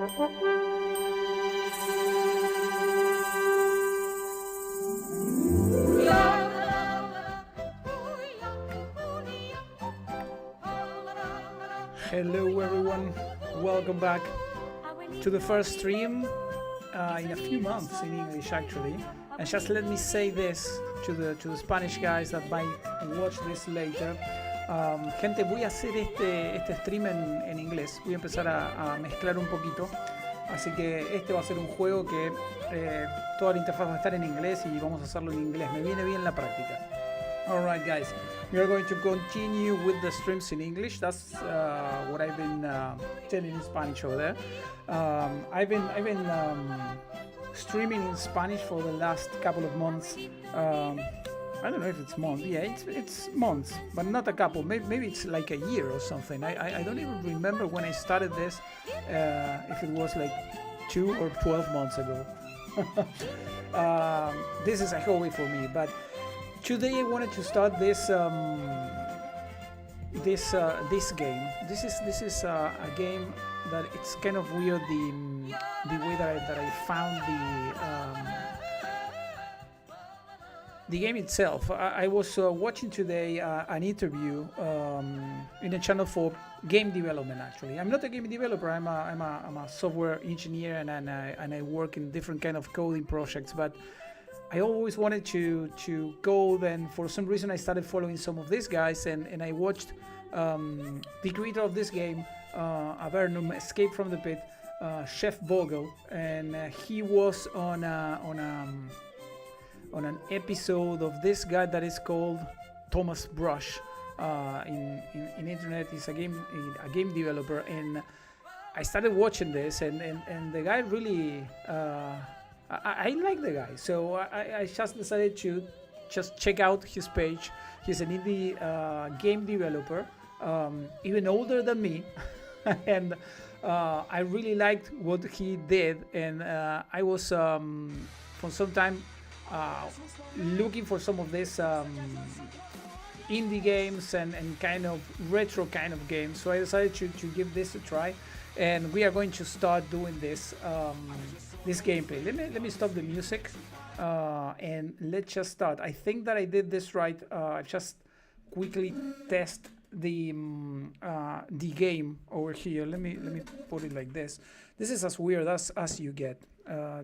Hello everyone, welcome back to the first stream in a few months in English actually. And just let me say this to the Spanish guys that might watch this later. Gente, voy a hacer este stream en inglés, voy a empezar a mezclar un poquito. Así que este va a ser un juego que toda la interfaz va a estar en inglés y vamos a hacerlo en inglés. Me viene bien la práctica. Alright guys, we are going to continue with the streams in English. That's what I've been telling in Spanish over there. I've been streaming in Spanish for the last couple of months. I don't know if it's months. Yeah, it's months, but not a couple. Maybe it's like a year or something. I don't even remember when I started this. If it was like 2 or 12 months ago. This is a hobby for me, but today I wanted to start this this game. This is a game that it's kind of weird the way that I found the game itself. I was watching today an interview in a channel for game development. Actually, I'm not a game developer. I'm a software engineer, and I work in different kind of coding projects. But I always wanted to code, and for some reason I started following some of these guys, and I watched the creator of this game, Avernum, Escape from the Pit, Chef Vogel, and he was on an episode of this guy that is called Thomas Brush. In internet, he's a game developer, and I started watching this, and the guy really I like the guy, so I just decided to just check out his page. He's an indie game developer, even older than me, and I really liked what he did, and I was for some time looking for some of these indie games and kind of retro kind of games, so I decided to give this a try, and we are going to start doing this gameplay. Let me stop the music and let's just start. I think that I did this right. I just quickly test the game over here. Let me put it like this. This is as weird as you get.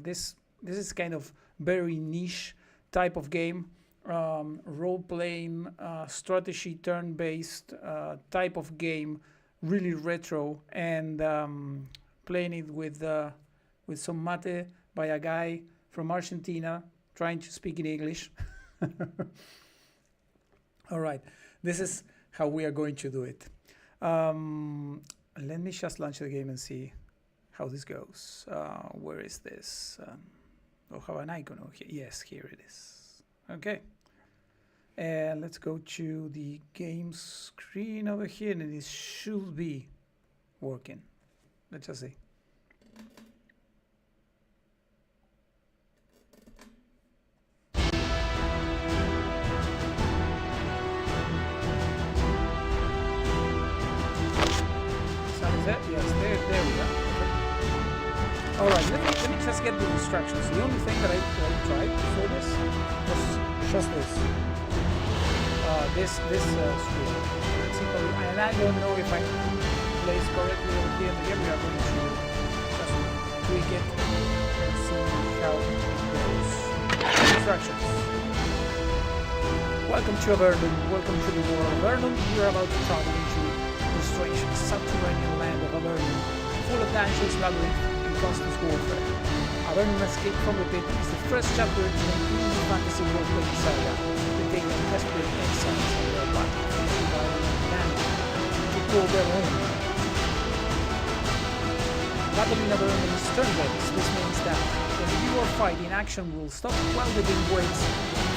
This is kind of very niche type of game, role-playing, strategy, turn-based type of game, really retro, and playing it with some mate by a guy from Argentina trying to speak in English. All right, this is how we are going to do it. Let me just launch the game and see how this goes. Where is this? Oh, have an icon over here. Yes, here it is. Okay. And let's go to the game screen over here, and it should be working. Let's just see. Yes, there we go. All right, let me just get the instructions. The only thing that I tried before this was just this screen. And I don't know if I placed correctly over here in the game. We are going to just tweak it and see how it goes. Instructions. Welcome to Avernum. Welcome to the world of Avernum. We are about to travel into the strange subterranean land of Avernum, full of dungeons, labyrinth, and constant warfare. Avernum Escape from the Pit is the first chapter in an indie fantasy role-playing saga, containing desperate exiles and their battle for survival and land to call their own. Battle in Avernum is turn-based. This means that when you are fighting, action will stop while the game waits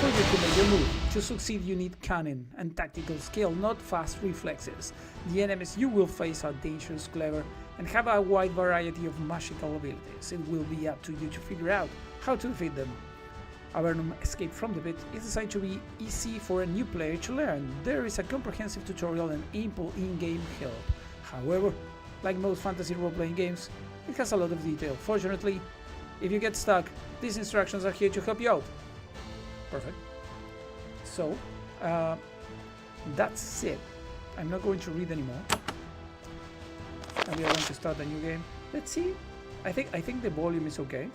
for you to make your move. To succeed, you need cunning and tactical skill, not fast reflexes. The enemies you will face are dangerous, clever, and have a wide variety of magical abilities. It will be up to you to figure out how to defeat them. Avernum Escape from the Pit is designed to be easy for a new player to learn. There is a comprehensive tutorial and ample in-game help. However, like most fantasy role-playing games, It has a lot of detail. Fortunately, if you get stuck, these instructions are here to help you out. Perfect. So, that's it. I'm not going to read anymore. And we are going to start a new game. Let's see. I think the volume is okay.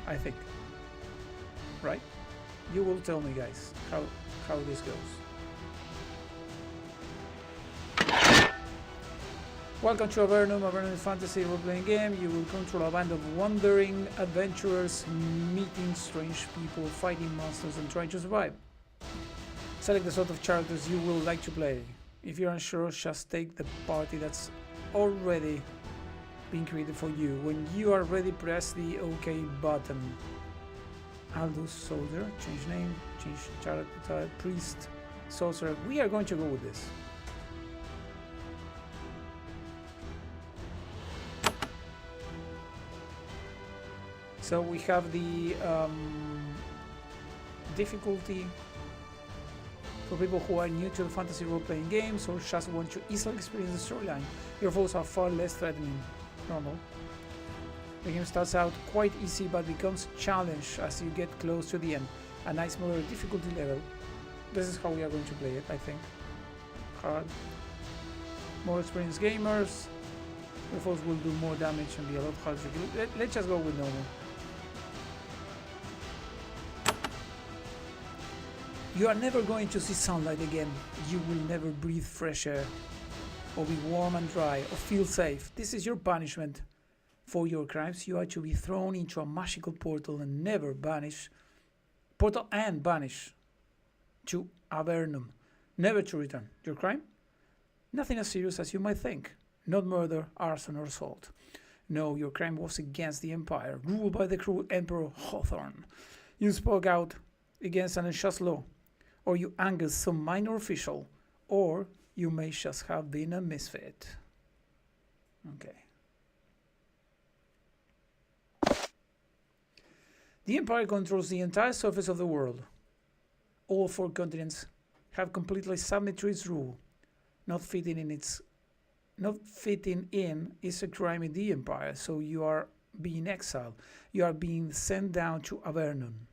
I think. Right? You will tell me, guys, how this goes. Welcome to Avernum. Avernum is a fantasy role-playing game. You will control a band of wandering adventurers, meeting strange people, fighting monsters, and trying to survive. Select the sort of characters you will like to play. If you're unsure, just take the party that's already been created for you. When you are ready, press the OK button. I'll do soldier, change name, change character type, priest, sorcerer. We are going to go with this. So we have the difficulty for people who are new to the fantasy role-playing games or just want to easily experience the storyline. Your foes are far less threatening. Normal. The game starts out quite easy but becomes a challenge as you get close to the end. A nice moderate difficulty level. This is how we are going to play it, I think. Hard. More experienced gamers. Your foes will do more damage and be a lot harder to kill. Let's just go with normal. You are never going to see sunlight again. You will never breathe fresh air, or be warm and dry, or feel safe. This is your punishment. For your crimes, you are to be thrown into a magical portal and never vanish. Portal and vanish to Avernum, never to return. Your crime? Nothing as serious as you might think. Not murder, arson, or assault. No, your crime was against the Empire, ruled by the cruel Emperor Hawthorne. You spoke out against an unjust law, or you angered some minor official, or you may just have been a misfit. Okay. The Empire controls the entire surface of the world. All 4 continents have completely submitted to its rule. Not fitting in is a crime in the Empire, so you are being exiled. You are being sent down to Avernum.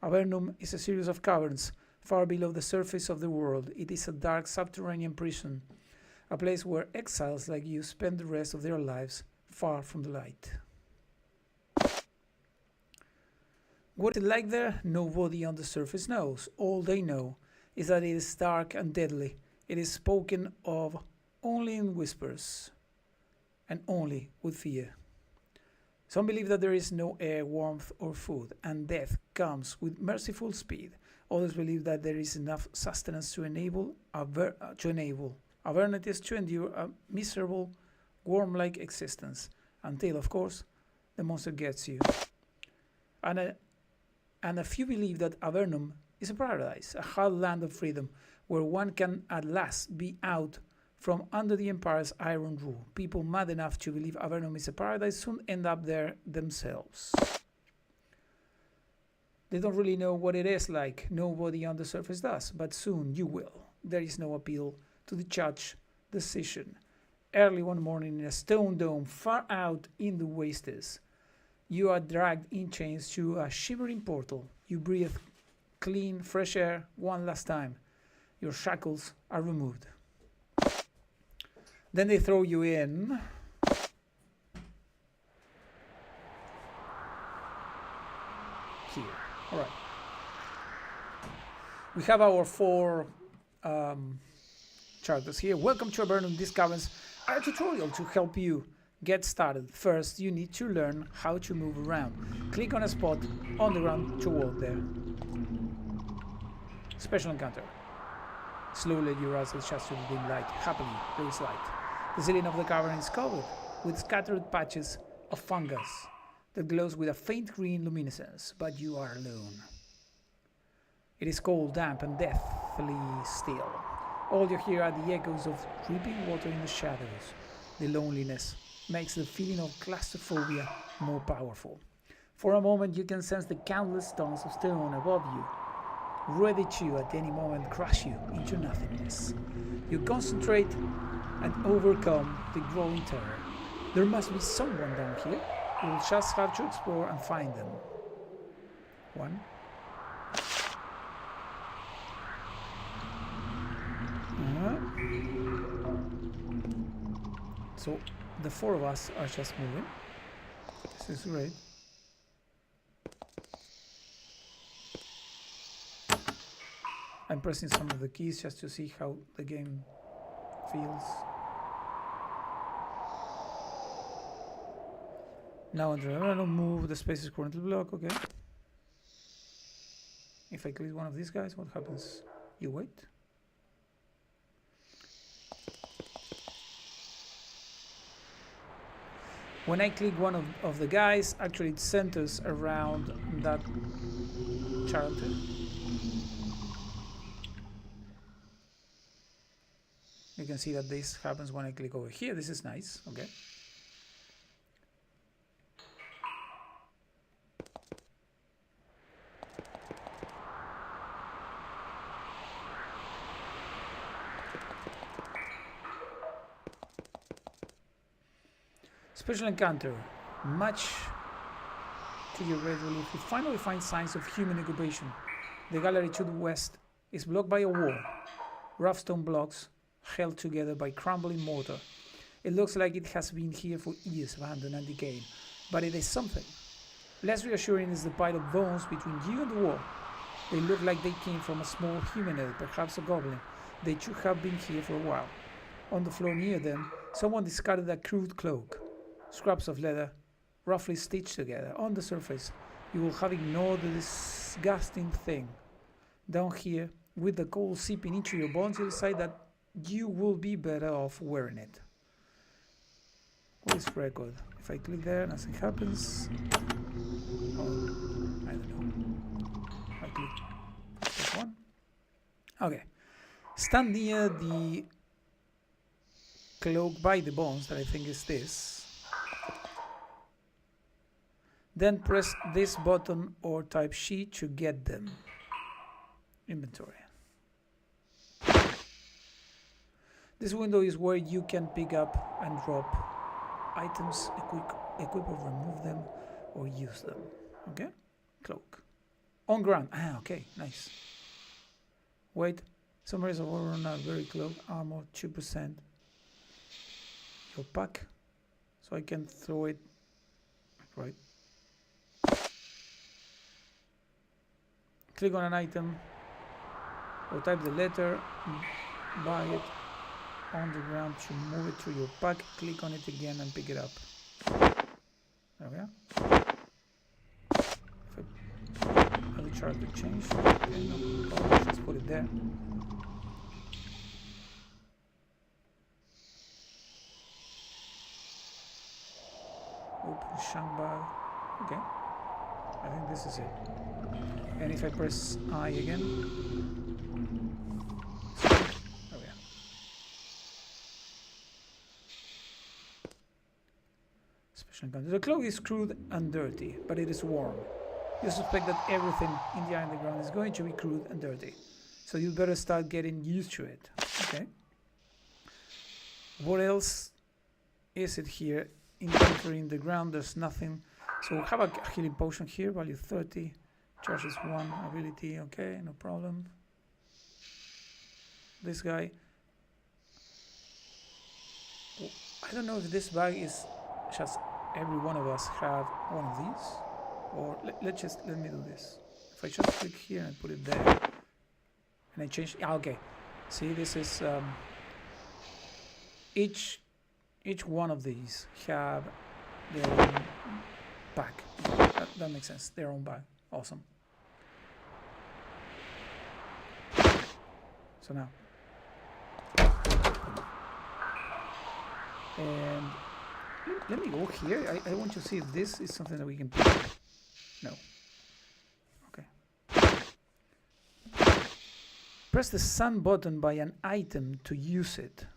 Avernum is a series of caverns far below the surface of the world. It is a dark subterranean prison, a place where exiles like you spend the rest of their lives far from the light. What is it like there? Nobody on the surface knows. All they know is that it is dark and deadly. It is spoken of only in whispers, and only with fear. Some believe that there is no air, warmth, or food, and death comes with merciful speed. Others believe that there is enough sustenance to enable Avernatists to endure a miserable, worm-like existence, until, of course, the monster gets you. And a few believe that Avernum is a paradise, a hard land of freedom, where one can at last be out from under the Empire's iron rule. People mad enough to believe Avernum is a paradise soon end up there themselves. They don't really know what it is like. Nobody on the surface does, but soon you will. There is no appeal to the judge's decision. Early one morning in a stone dome far out in the wastes, you are dragged in chains to a shivering portal. You breathe clean, fresh air one last time. Your shackles are removed. Then they throw you in. Here. All right. We have our 4 characters here. Welcome to Avernum. These caverns are a tutorial to help you get started. First, you need to learn how to move around. Click on a spot on the ground to walk there. Special encounter. Slowly your eyes adjust to the dim light. Happily, there is light. The ceiling of the cavern is covered with scattered patches of fungus that glows with a faint green luminescence, but you are alone. It is cold, damp, and deathly still. All you hear are the echoes of dripping water in the shadows. The loneliness makes the feeling of claustrophobia more powerful. For a moment you can sense the countless tons of stone above you, ready to at any moment crush you into nothingness. You concentrate and overcome the growing terror. There must be someone down here. We'll just have to explore and find them. One. So the four of us are just moving. This is great. I'm pressing some of the keys just to see how the game feels. Now under Avernum, move the space is currently blocked. Okay. If I click one of these guys, what happens? You wait. When I click one of the guys, actually it centers around that character. You can see that this happens when I click over here. This is nice. Okay. Special encounter. Much to your red relief, we finally find signs of human occupation. The gallery to the west is blocked by a wall. Rough stone blocks held together by crumbling mortar. It looks like it has been here for years, abandoned and decayed, but it is something. Less reassuring is the pile of bones between you and the wall. They look like they came from a small humanoid, perhaps a goblin. They should have been here for a while. On the floor near them, someone discarded a crude cloak. Scraps of leather, roughly stitched together. On the surface, you will have ignored the disgusting thing. Down here, with the cold seeping into your bones, you decide that you will be better off wearing it. What is record? If I click there, nothing happens. Oh, I don't know. I click this one. Okay. Stand near the cloak by the bones, that I think is this. Then press this button or type sheet to get them. Inventory. This window is where you can pick up and drop items, equip or remove them, or use them. Okay? Cloak. On ground. Ah, okay, nice. Wait. Some areas of Avernum are very close. Armor 2%. Your pack. So I can throw it right. Click on an item or type the letter, buy it on the ground to move it to your pack. Click on it again and pick it up. There we are. How the chart will change. Okay, no problem. Just put it there. Open shank bag. Okay. I think this is it. And if I press I again, there we are. Special encounter. The cloak is crude and dirty, but it is warm. You suspect that everything in the underground is going to be crude and dirty, so you better start getting used to it. Okay. What else is it here? Inventory in the ground. There's nothing. So we'll have a healing potion here, value 30. Charges 1 ability, okay, no problem. This guy. I don't know if this bag is just every one of us have one of these. Or let me do this. If I just click here and put it there. And I change, okay. See, this is, each one of these have their own bag. That makes sense, their own bag. Awesome. So now, and let me go here. I want to see if this is something that we can pick. No. Okay. Press the sun button by an item to use it.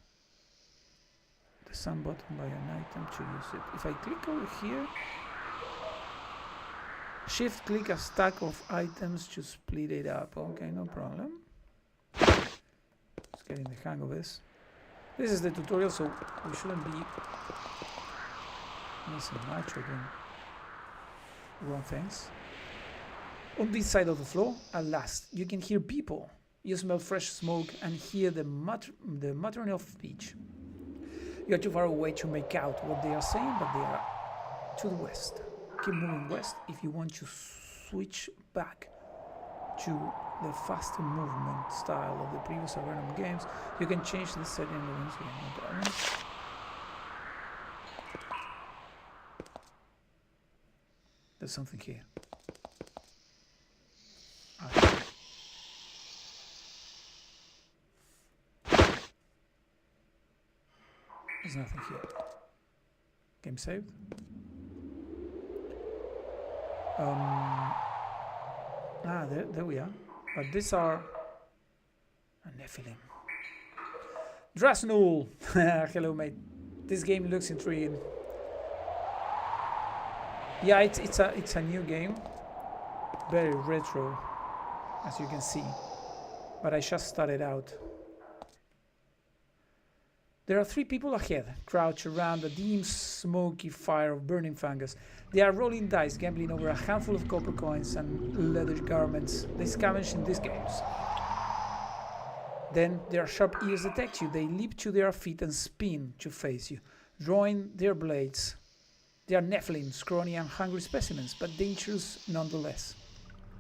The sun button by an item to use it. If I click over here, shift click a stack of items to split it up. Okay, no problem. Just getting the hang of this. This is the tutorial, so we shouldn't be Missing nitro doing wrong things. On this side of the floor, at last, you can hear people. You smell fresh smoke and hear the muttering of speech. You are too far away to make out what they are saying, but they are to the west. Keep moving west if you want to switch back to the faster movement style of the previous Avernum games. You can change the setting once again. There's something here. There's nothing here. Game saved. There we are. But these are a Nephilim. Drasnul! Hello, mate. This game looks intriguing. Yeah, it's a new game. Very retro, as you can see. But I just started out. There are 3 people ahead, crouched around a dim, smoky fire of burning fungus. They are rolling dice, gambling over a handful of copper coins and leather garments they scavenge in these games. Then their sharp ears detect you. They leap to their feet and spin to face you, drawing their blades. They are Nephilim, scrawny and hungry specimens, but dangerous nonetheless.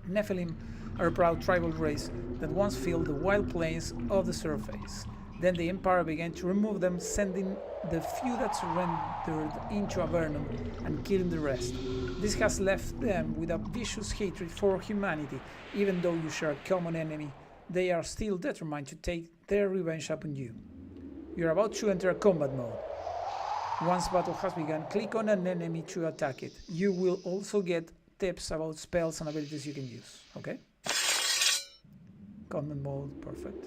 Nephilim are a proud tribal race that once filled the wild plains of the surface. Then the Empire began to remove them, sending the few that surrendered into Avernum and killing the rest. This has left them with a vicious hatred for humanity. Even though you share a common enemy, they are still determined to take their revenge upon you. You are about to enter a combat mode. Once battle has begun, click on an enemy to attack it. You will also get tips about spells and abilities you can use. Okay? Combat mode, perfect.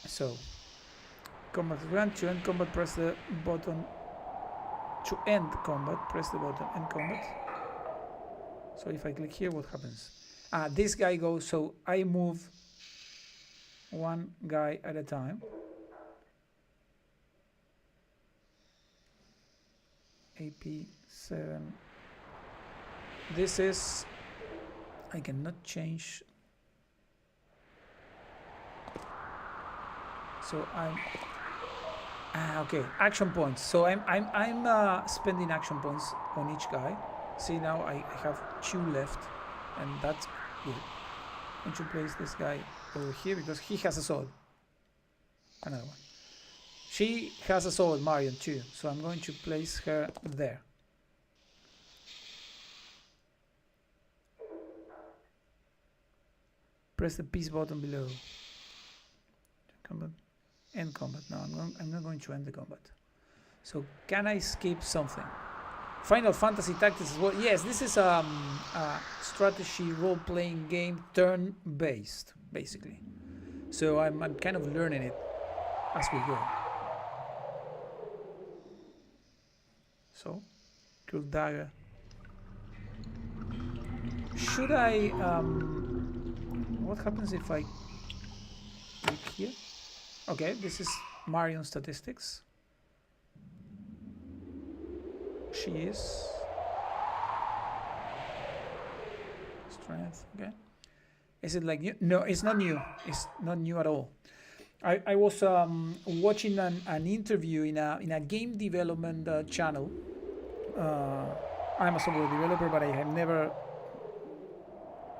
So, combat run. To end combat, press the button. To end combat, press the button. End combat. So if I click here, what happens? This guy goes. So I move one guy at a time. AP7. This is. I cannot change. So I'm okay. Action points. So I'm spending action points on each guy. See, now I have 2 left, and that's good. I'm going to place this guy over here because he has a sword. Another one. She has a sword, Marion, too. So I'm going to place her there. Press the peace button below. Combat. End combat. No, I'm not going to end the combat. So can I skip something? Final Fantasy Tactics as well. Yes, this is a strategy role-playing game, turn-based, basically. So I'm kind of learning it as we go. So, cool dagger. Should I? What happens if I click here? Okay, this is Marion statistics. She is strength. Okay, is it like new? No, it's not new. It's not new at all. I was watching an interview in a game development channel. I'm a software developer, but I have never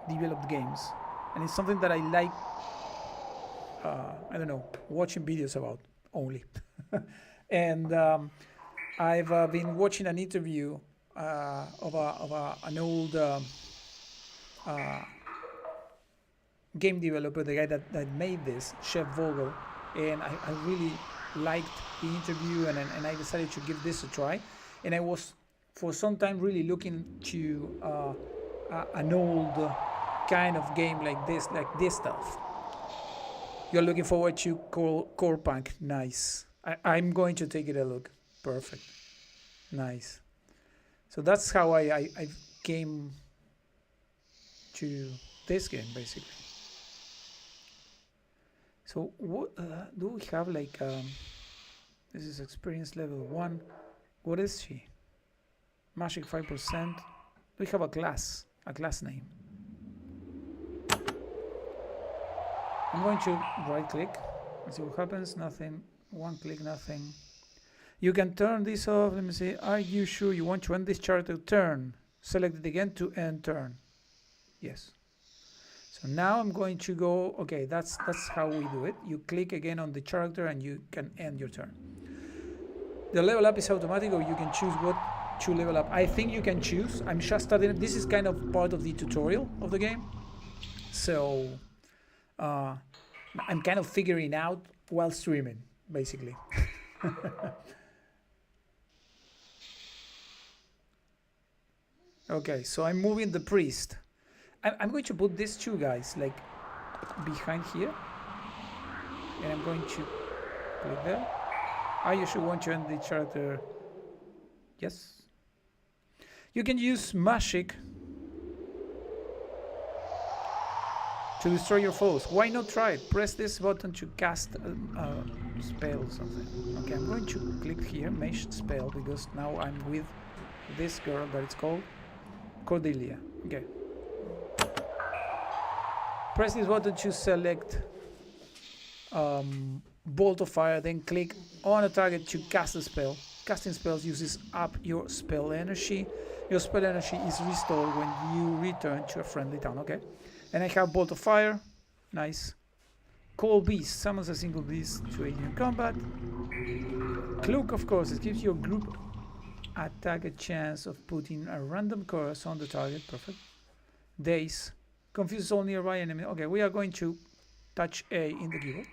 developed games, and it's something that I like. I don't know, watching videos about only. And I've been watching an interview of an old game developer, the guy that made this, Chef Vogel, and I really liked the interview, and I decided to give this a try. And I was for some time really looking to an old kind of game like this stuff. You're looking forward to Core Punk. Nice. I'm going to take it a look. Perfect. Nice. So that's how I came to this game, basically. So what do we have? Like this is experience level 1. What is she? Magic 5%. We have a class name. I'm going to right click and see what happens. Nothing. One click, nothing. You can turn this off. Let me see. Are you sure you want to end this character turn? Select it again to end turn. Yes. So now I'm going to go. Okay, that's how we do it. You click again on the character and you can end your turn. The level up is automatic, or you can choose what to level up. I think you can choose. I'm just starting. This is kind of part of the tutorial of the game. So I'm kind of figuring out while streaming, basically. Okay, so I'm moving the priest. I'm going to put these two guys like behind here, and I'm going to click there. I usually want to end the character. Yes. You can use magic to destroy your foes. Why not try it? Press this button to cast a spell or something. Okay, I'm going to click here, mage spell, because now I'm with this girl that it's called Cordelia. Okay. Press this button to select bolt of fire, then click on a target to cast a spell. Casting spells uses up your spell energy. Your spell energy is restored when you return to a friendly town. Okay. And I have bolt of fire. Nice. Cold beast summons a single beast to aid in combat. Cloak, of course, it gives your group attack a chance of putting a random curse on the target. Perfect. Daze confuses all nearby enemy. Okay, we are going to touch A in the keyboard.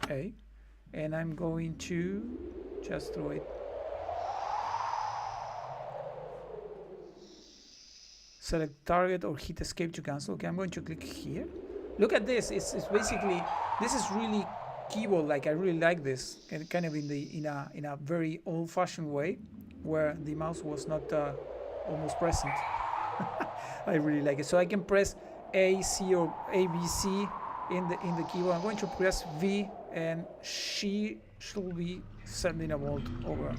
A, and I'm going to just throw it. Select target or hit escape to cancel. Okay, I'm going to click here. Look at this. It's basically, this is really keyboard like. I really like this, and kind of in a very old-fashioned way, where the mouse was not almost present. I really like it. So I can press A, C, or A, B, C in the keyboard. I'm going to press V, and she should be sending a bolt over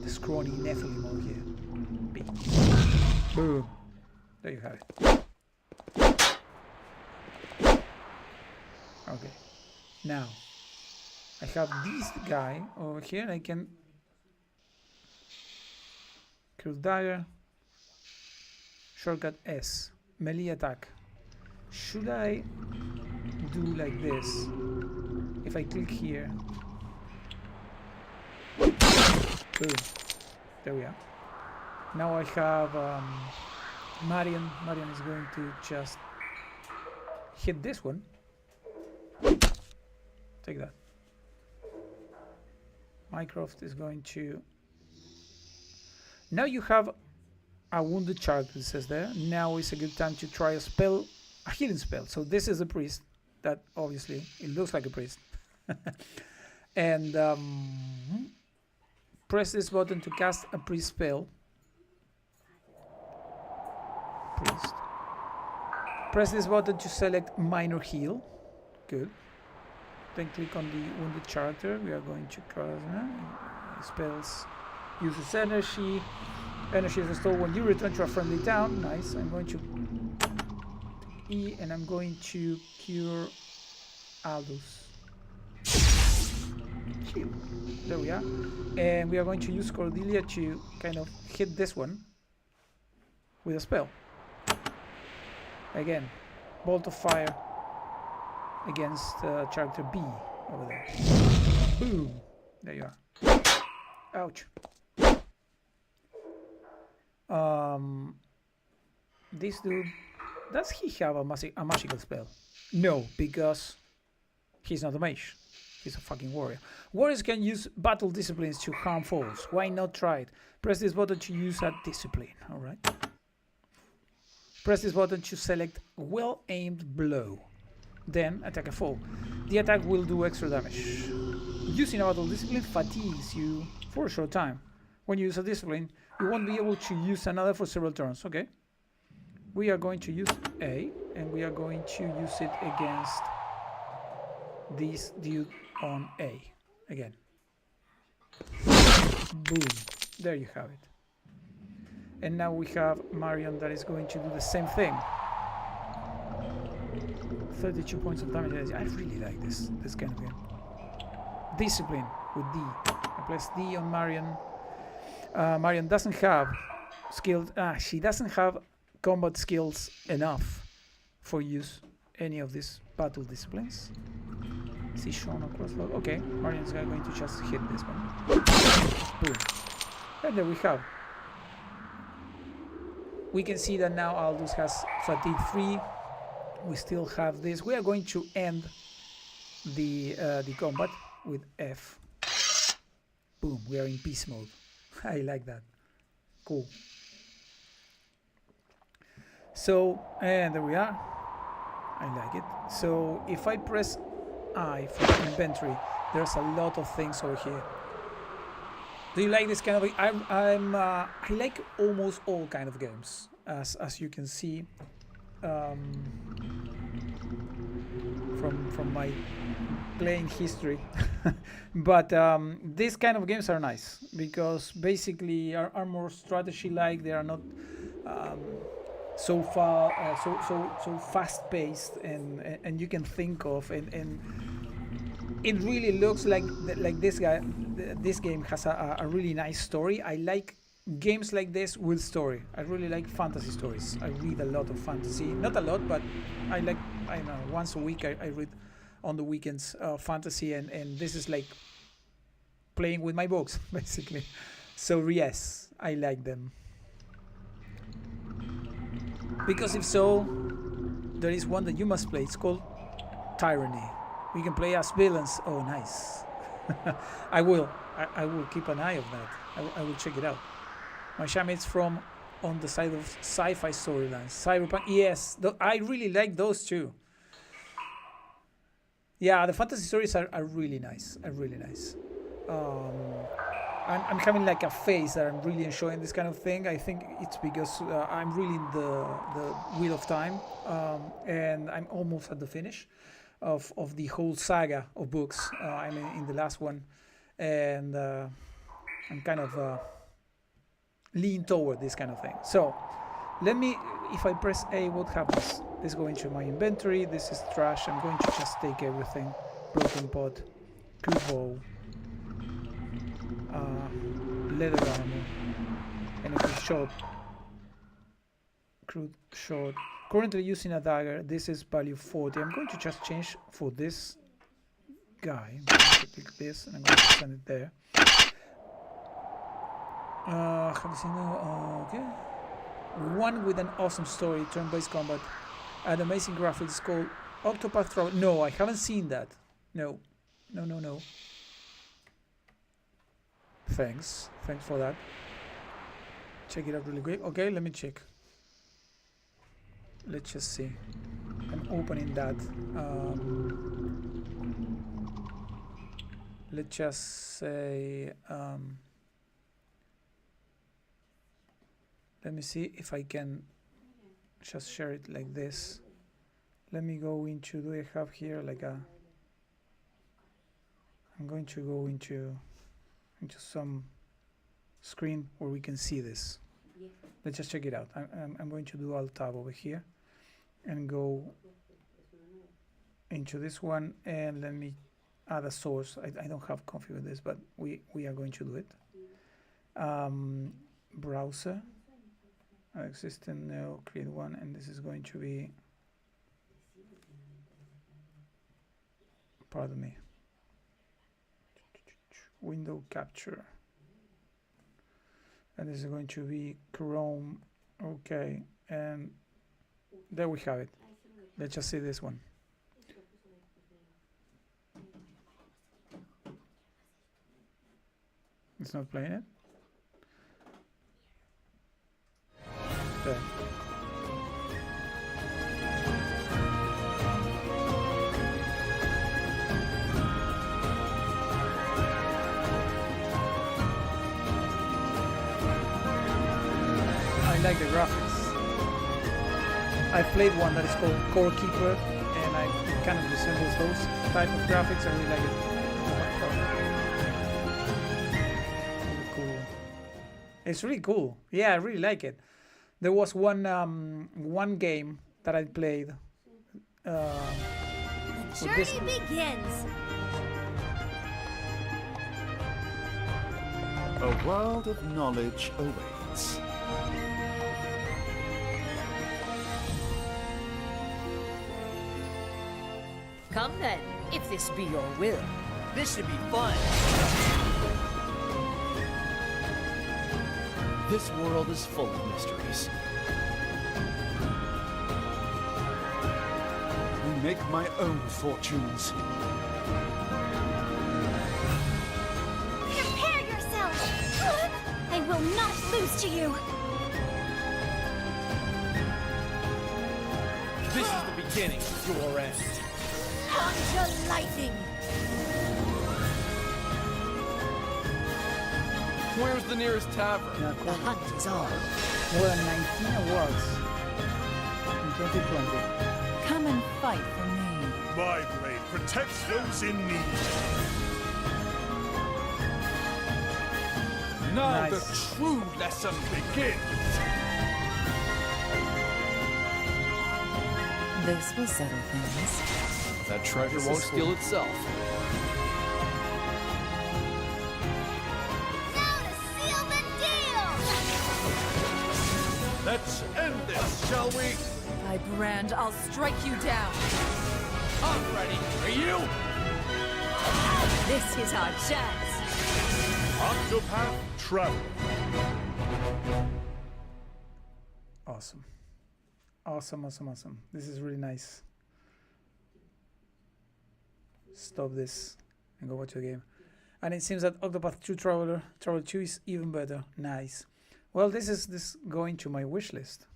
the scrawny Nephilim over here. B. Boom. There you have it. Okay. Now I have this guy over here, and I can cross dagger, shortcut S, melee attack. Should I do like this? If I click here, boom, there we are. Now I have Marion. Marion is going to just hit this one. Take that. Mycroft is going to. Now you have a wounded character, it says there. Now is a good time to try a spell, a healing spell. So this is a priest that obviously it looks like a priest. And press this button to cast a priest spell. Priest. Press this button to select minor heal. Good. Then click on the wounded character. We are going to cast spells. Uses energy. Energy is restored when you return to a friendly town. Nice. I'm going to E, and I'm going to cure Aldous. Heal. There we are. And we are going to use Cordelia to kind of hit this one with a spell. Again, bolt of fire against character B over there. Boom. There you are. Ouch. This dude, does he have a magical spell? No, because he's not a mage. He's a fucking warrior. Warriors can use battle disciplines to harm foes. Why not try it? Press this button to use a discipline. Alright. Press this button to select well-aimed blow. Then attack a foe. The attack will do extra damage. Using a battle discipline fatigues you for a short time. When you use a discipline, you won't be able to use another for several turns. Okay. We are going to use A, and we are going to use it against this dude on A again. Boom. There you have it. And now we have Marion that is going to do the same thing. 32 points of damage. I really like this kind of game. Discipline with D. I place D on Marion. Marion doesn't have skills. She doesn't have combat skills enough for use any of these battle disciplines. Is he shown across the... Okay, Marion's going to just hit this one. Boom. And there we have. We can see that now Aldous has fatigue 3. We still have this. We are going to end the combat with F. Boom, we are in peace mode. I like that. Cool. So, and there we are. I like it. So if I press I for inventory, there's a lot of things over here. Do you like this kind of? I like almost all kind of games, as you can see from my playing history. But these kind of games are nice because basically are more strategy-like. They are not so fast-paced, and you can think of and it really looks like this game has a really nice story. I like games like this with story. I really like fantasy stories. I read a lot of fantasy, not a lot, but I don't know, once a week I read on the weekends fantasy, and this is like playing with my books basically. So yes, I like them. Because if so, there is one that you must play. It's called Tyranny. We can play as villains. Oh, nice. I will keep an eye on that. I will check it out. My sham is from on the side of sci-fi storylines. Cyberpunk. Yes, I really like those too. Yeah, the fantasy stories are really nice. I'm having like a phase that I'm really enjoying this kind of thing. I think it's because I'm really in the Wheel of Time, and I'm almost at the finish of the whole saga of books. I'm in the last one, and I'm kind of lean toward this kind of thing. So let me, if I press A, what happens? This goes into my inventory. This is trash. I'm going to just take everything. Broken pot, crude bow, leather armor, and a crude shot. Currently using a dagger. This is value 40. I'm going to just change for this guy. I'm going to pick this and I'm going to send it there. Okay. One with an awesome story, turn-based combat, and amazing graphics called Octopath Traveler. No, I haven't seen that. No. Thanks for that. Check it out really quick. Okay, let me check. Let's just see. I'm opening that. Let's just say. Let me see if I can just share it like this. Let me go into. Do I have here like a? I'm going to go into some screen where we can see this. Let's just check it out. I'm going to do Alt Tab over here and go into this one, and let me add a source. I don't have config with this, but we are going to do it. Browser, existing, no, create one, and this is going to be, pardon me, window capture. And this is going to be Chrome. Okay, and there we have it. Let's just see this one. It's not playing it. There. I like the graphics. I played one that is called Core Keeper, and like it kind of resembles those type of graphics. I really like it. Really cool. It's really cool. Yeah, I really like it. There was one game that I played. The journey begins. A world of knowledge awaits. Come then, if this be your will. This should be fun. This world is full of mysteries. I make my own fortunes. Prepare yourself. I will not lose to you. This is the beginning of your end. Conjure lightning! Where's the nearest tavern? Yeah, The cool. hunt is on. More than 19 awards in 2020. Come and fight for me. My blade protects those in need. Now Nice. the true lesson begins. This will settle things. That treasure This won't is steal cool. itself. Now to seal the deal. Let's end this, shall we? By brand, I'll strike you down. I'm ready. Are you? This is our chance. Octopath Traveler. Awesome. Awesome, awesome, awesome. This is really nice. Stop this and go watch the game. And it seems that Octopath Travel 2 is even better. Nice. Well, this is going to my wish list.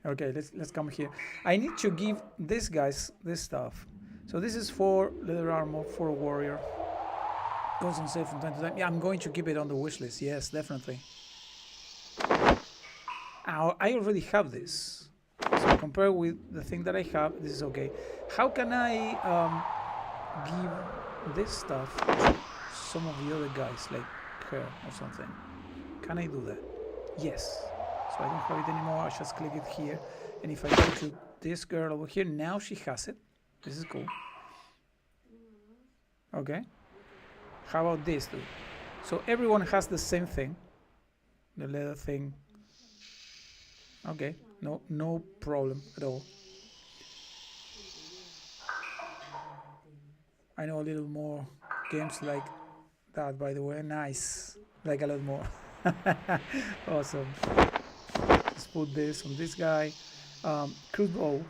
Okay, let's come here. I need to give these guys this stuff. So this is for leather armor for a warrior. Goes on sale from time to time. Yeah, I'm going to keep it on the wish list. Yes, definitely. I already have this. So compared with the thing that I have, this is okay. How can I give this stuff to some of the other guys, like her or something? Can I do that? Yes. So I don't have it anymore. I just click it here. And if I go to this girl over here, now she has it. This is cool. Okay. How about this, dude? So everyone has the same thing. The leather thing. Okay, no problem at all. I know a little more games like that, by the way. Nice, like a lot more. Awesome. Let's put this on this guy. Crude bow.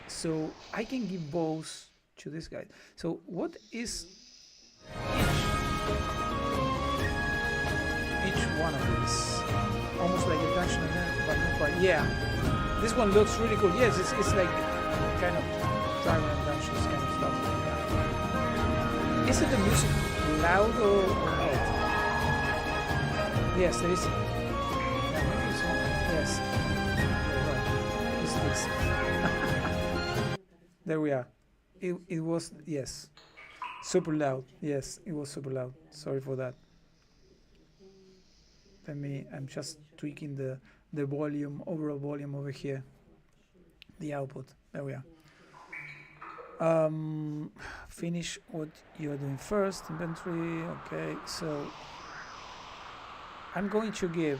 So I can give bows to this guy. So what is each one of these? Almost like a dungeon event, but not quite. Yeah, this one looks really cool. Yes, it's like kind of dragon and dungeons kind of stuff. Yeah. Is it the music loud or not? Yes, there is. Yeah, maybe it's not. Yes. You're right. It's this. There we are. It was, yes, super loud. Yes, it was super loud. Sorry for that. I'm just tweaking the volume, overall volume over here. The output. There we are. Finish what you are doing first. Inventory. Okay, so I'm going to give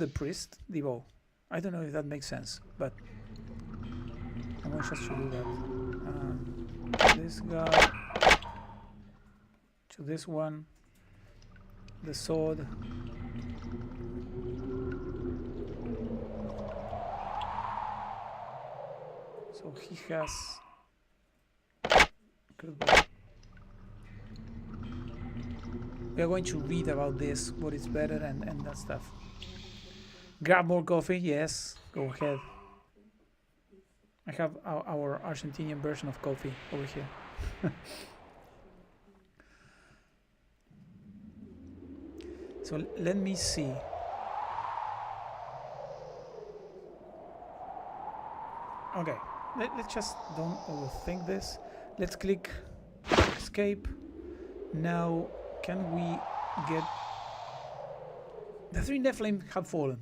the priest the bow. I don't know if that makes sense, but I'm going just to do that. This guy. To this one, the sword. So he has good bow. We are going to read about this, what is better and that stuff. Grab more coffee, yes, go ahead. I have our Argentinian version of coffee over here. So let me see. Okay, let's just don't overthink this. Let's click escape. Now, can we get... The 3 Nephilim have fallen.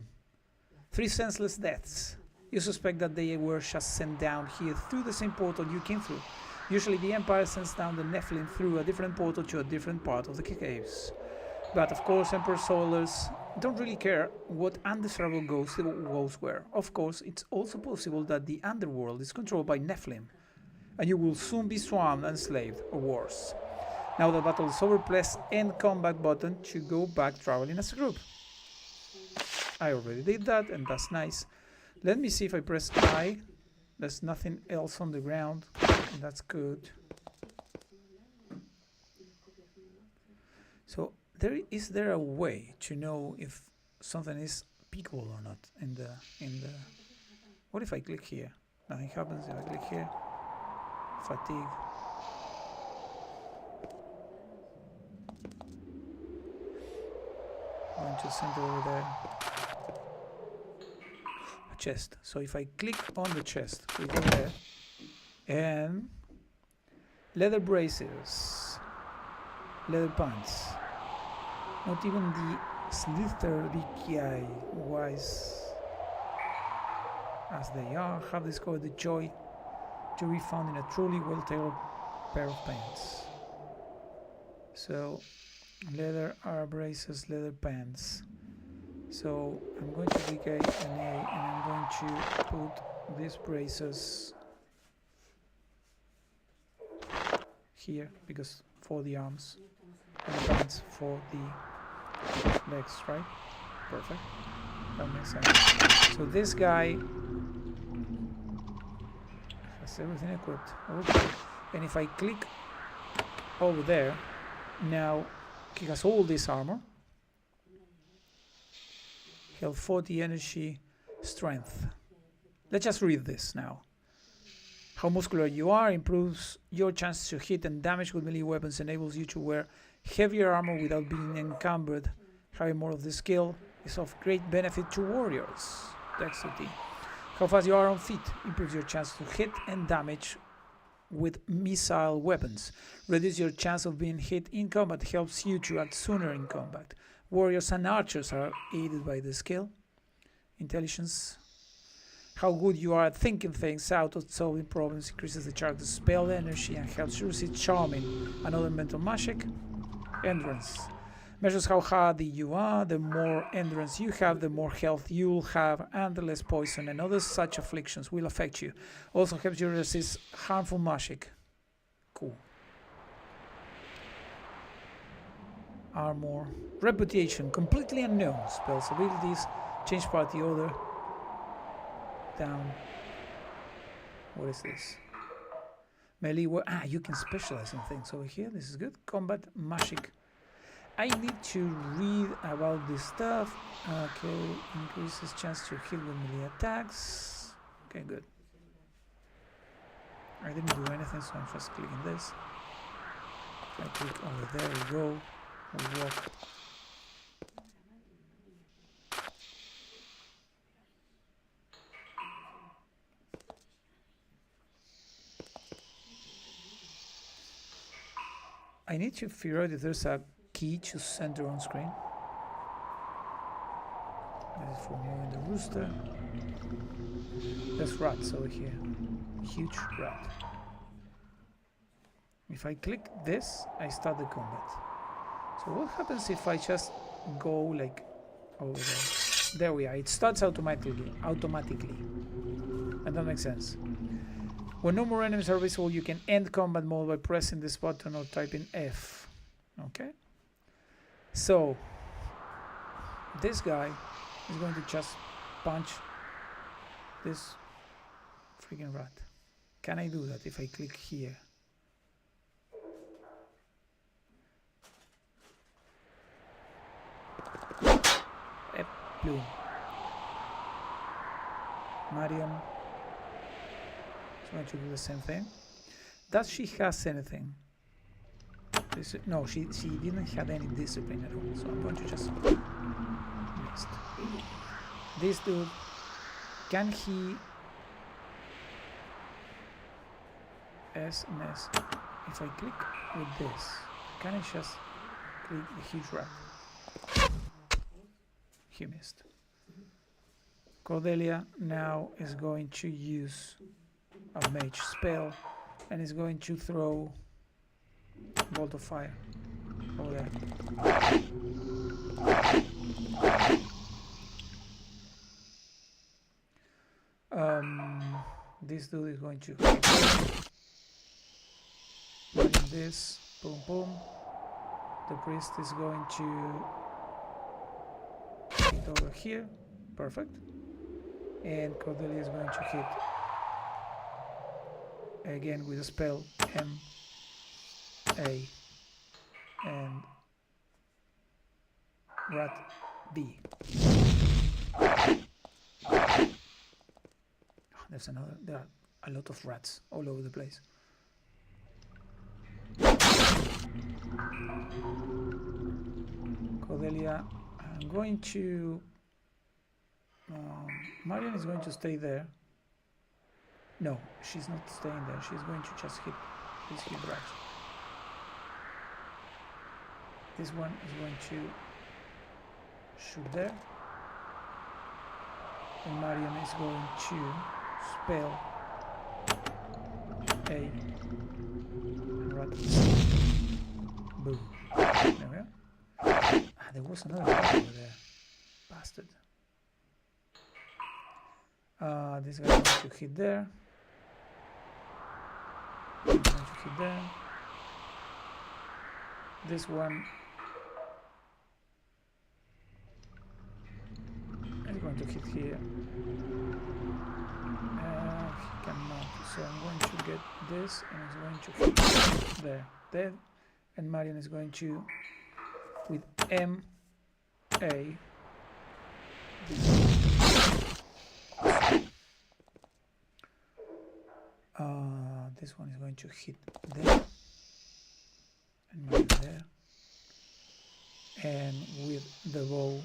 3 senseless deaths. You suspect that they were just sent down here through the same portal you came through. Usually the Empire sends down the Nephilim through a different portal to a different part of the caves. But of course Emperor Solars don't really care what undesirable ghosts the walls were. Of course, it's also possible that the underworld is controlled by Nephilim, and you will soon be swarmed and enslaved, or worse. Now the battle is over, press End Combat button to go back traveling as a group. I already did that, and that's nice. Let me see if I press I. There's nothing else on the ground. That's good. So is there a way to know if something is peekable or not in the what if I click here? Nothing happens if I click here. Fatigue. Going to center over there. A chest. So if I click on the chest, we go there, and leather braces, leather pants. Not even the Slitherviki, wise as they are, have discovered the joy to be found in a truly well-tailored pair of pants. So, leather braces, leather pants. So, I'm going to click A and A, and I'm going to put these braces here, because for the arms, and the pants for the legs, right? Perfect. That makes sense. So this guy has everything equipped. Okay. And if I click over there, now he has all this armor. Health 40, energy, strength. Let's just read this now. How muscular you are improves your chance to hit and damage with melee weapons, enables you to wear heavier armor without being encumbered. Having more of the skill is of great benefit to warriors. Dexterity. How fast you are on feet improves your chance to hit and damage with missile weapons. Reduce your chance of being hit in combat, helps you to act sooner in combat. Warriors and archers are aided by the skill. Intelligence. How good you are at thinking things out or solving problems increases the character's spell energy and helps you receive charming and other mental magic. Endurance. Measures how hardy you are. The more endurance you have, the more health you'll have, and the less poison and other such afflictions will affect you. Also helps you resist harmful magic. Cool. Armor. Reputation. Completely unknown. Spells, abilities. Change party order. Down. What is this? Melee. You can specialize in things over here. This is good. Combat magic. I need to read about this stuff. Okay, increases chance to heal with melee attacks. Okay, good. I didn't do anything, so I'm just clicking this. I click over there, we go. We walk. I need to figure out if there's a key to center on screen. This is for moving the rooster. There's rats over here. Huge rat. If I click this, I start the combat. So what happens if I just go like over there? There we are. It starts automatically. And that makes sense. When no more enemies are visible, you can end combat mode by pressing this button or typing F. Okay? So, this guy is going to just punch this freaking rat. Can I do that if I click here? Bloom. Mariam is going to do the same thing. Does she has anything? No, she didn't have any discipline at all, so I'm going to just missed. This dude, can he S and S? If I click with this, can I just click the huge rat? He missed. Cordelia now is going to use a mage spell and is going to throw bolt of fire over there. This dude is going to hit this, boom boom. The priest is going to hit over here, perfect. And Cordelia is going to hit again with a spell M A and rat B. There's another. There are a lot of rats all over the place. Cordelia, I'm going to. Marion is going to stay there. No, she's not staying there. She's going to just hit this huge rat. This one is going to shoot there. And Marion is going to spell A and rat boom. There we are. Ah, there was another rat over there. Bastard. This guy is going to hit there. He's going to hit there. This one is going to hit here. He cannot, so I'm going to get this and it's going to hit there. Dead. And Marion is going to, with M A, this one is going to hit there and Marion there. And with the bow,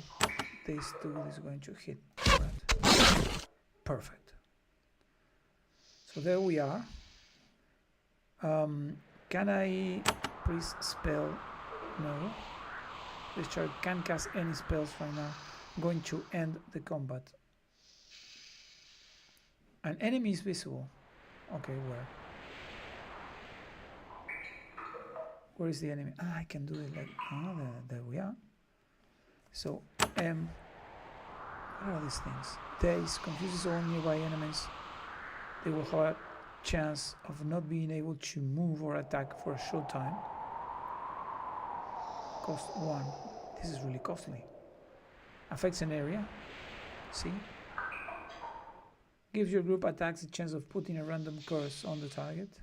this dude is going to hit that. Perfect. So there we are. Can I priest spell? No. This child can't cast any spells right now. I'm going to end the combat. An enemy is visible. Okay, where? Where is the enemy? Ah, I can do it like, there we are. So, what are these things? Daze confuses all nearby enemies. They will have a chance of not being able to move or attack for a short time. Cost 1. This is really costly. Affects an area. See? Gives your group attacks a chance of putting a random curse on the target.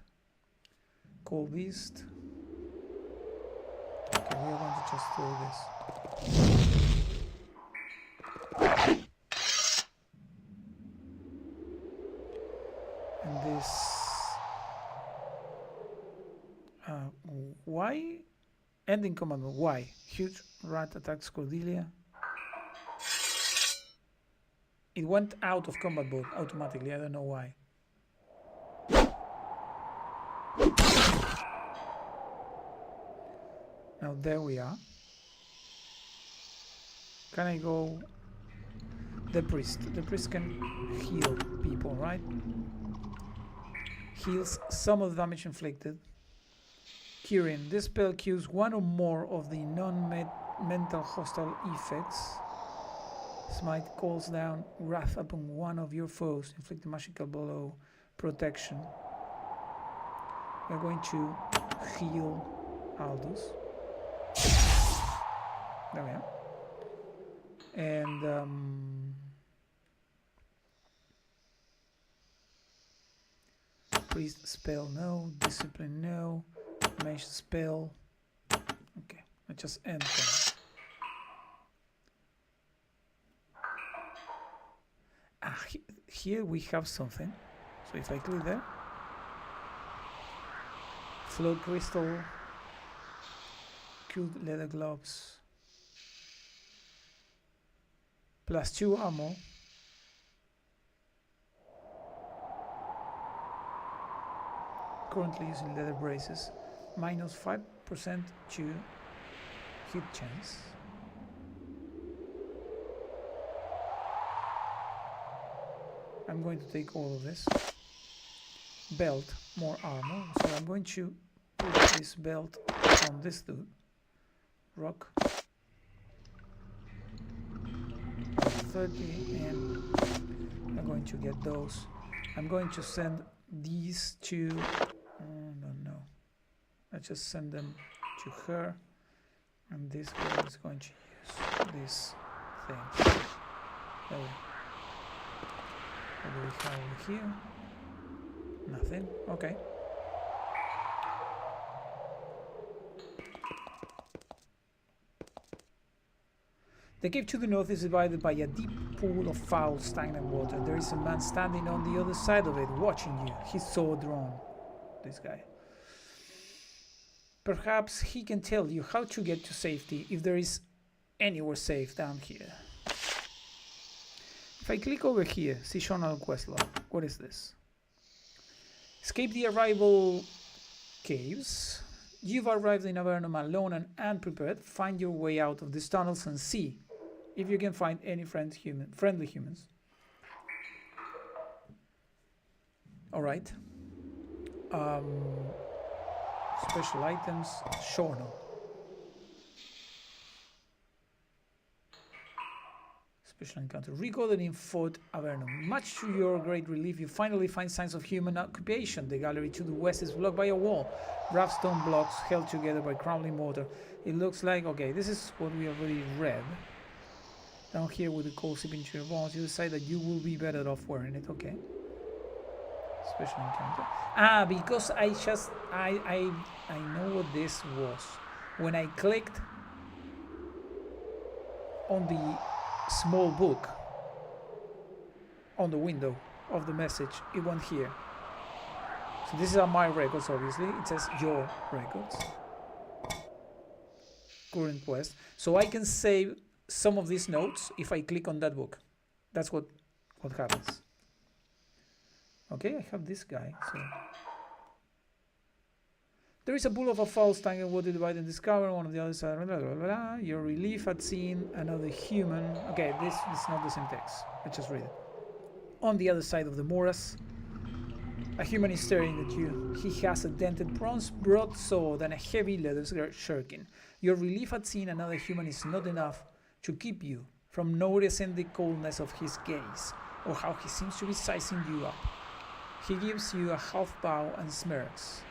Cold Beast. Okay, we are going to just throw this. And this. Why? Ending command. Why? Huge rat attacks Cordelia. It went out of combat mode automatically. I don't know why. Now there we are. Can I go? The priest. The priest can heal people, right? Heals some of the damage inflicted. Curing. This spell cures one or more of the non-mental hostile effects. Smite calls down wrath upon one of your foes. Inflict a magical blow. Protection. We're going to heal Aldous. There we are. And priest spell no. Discipline no. Mage spell. Okay, I just end that. Here we have something. So if I click there, float crystal Skilled leather gloves. +2 ammo. Currently using leather braces. -5% to hit chance. I'm going to take all of this. Belt, more armor. So I'm going to put this belt on this dude. Rock. 30, and I'm going to get those. I'm going to send these to, I don't know. Let's just send them to her, and this girl is going to use this thing. There we go. What do we have over here? Nothing. Okay. The cave to the north is divided by a deep pool of foul, stagnant water. There is a man standing on the other side of it, watching you, his sword drawn. This guy. Perhaps he can tell you how to get to safety, if there is anywhere safe down here. If I click over here, see shown on quest log. What is this? Escape the arrival caves. You've arrived in Avernum alone and unprepared. Find your way out of these tunnels and see if you can find any friendly humans. All right. Special items. Sure, no. Special encounter. Recorded in Fort Avernum. Much to your great relief, you finally find signs of human occupation. The gallery to the west is blocked by a wall. Rough stone blocks held together by crumbling mortar. It looks like, okay, this is what we already read. Down here with the cold seeping into your bones, you decide that you will be better off wearing it, okay. Special encounter. Ah, because I know what this was. When I clicked on the small book on the window of the message, it went here. So this is on my records, obviously. It says your records. Current quest. So I can save some of these notes if I click on that book. That's what happens. Okay, I have this guy. So there is a pool of a foul stagnant water dividing this cavern, one on the other side. Blah, blah, blah, blah. Your relief at seeing another human. Okay, this is not the same text. Let's just read it. On the other side of the morass, a human is staring at you. He has a dented bronze broadsword and a heavy leather shirking. Your relief at seeing another human is not enough to keep you from noticing the coldness of his gaze, or how he seems to be sizing you up. He gives you a half bow and smirks.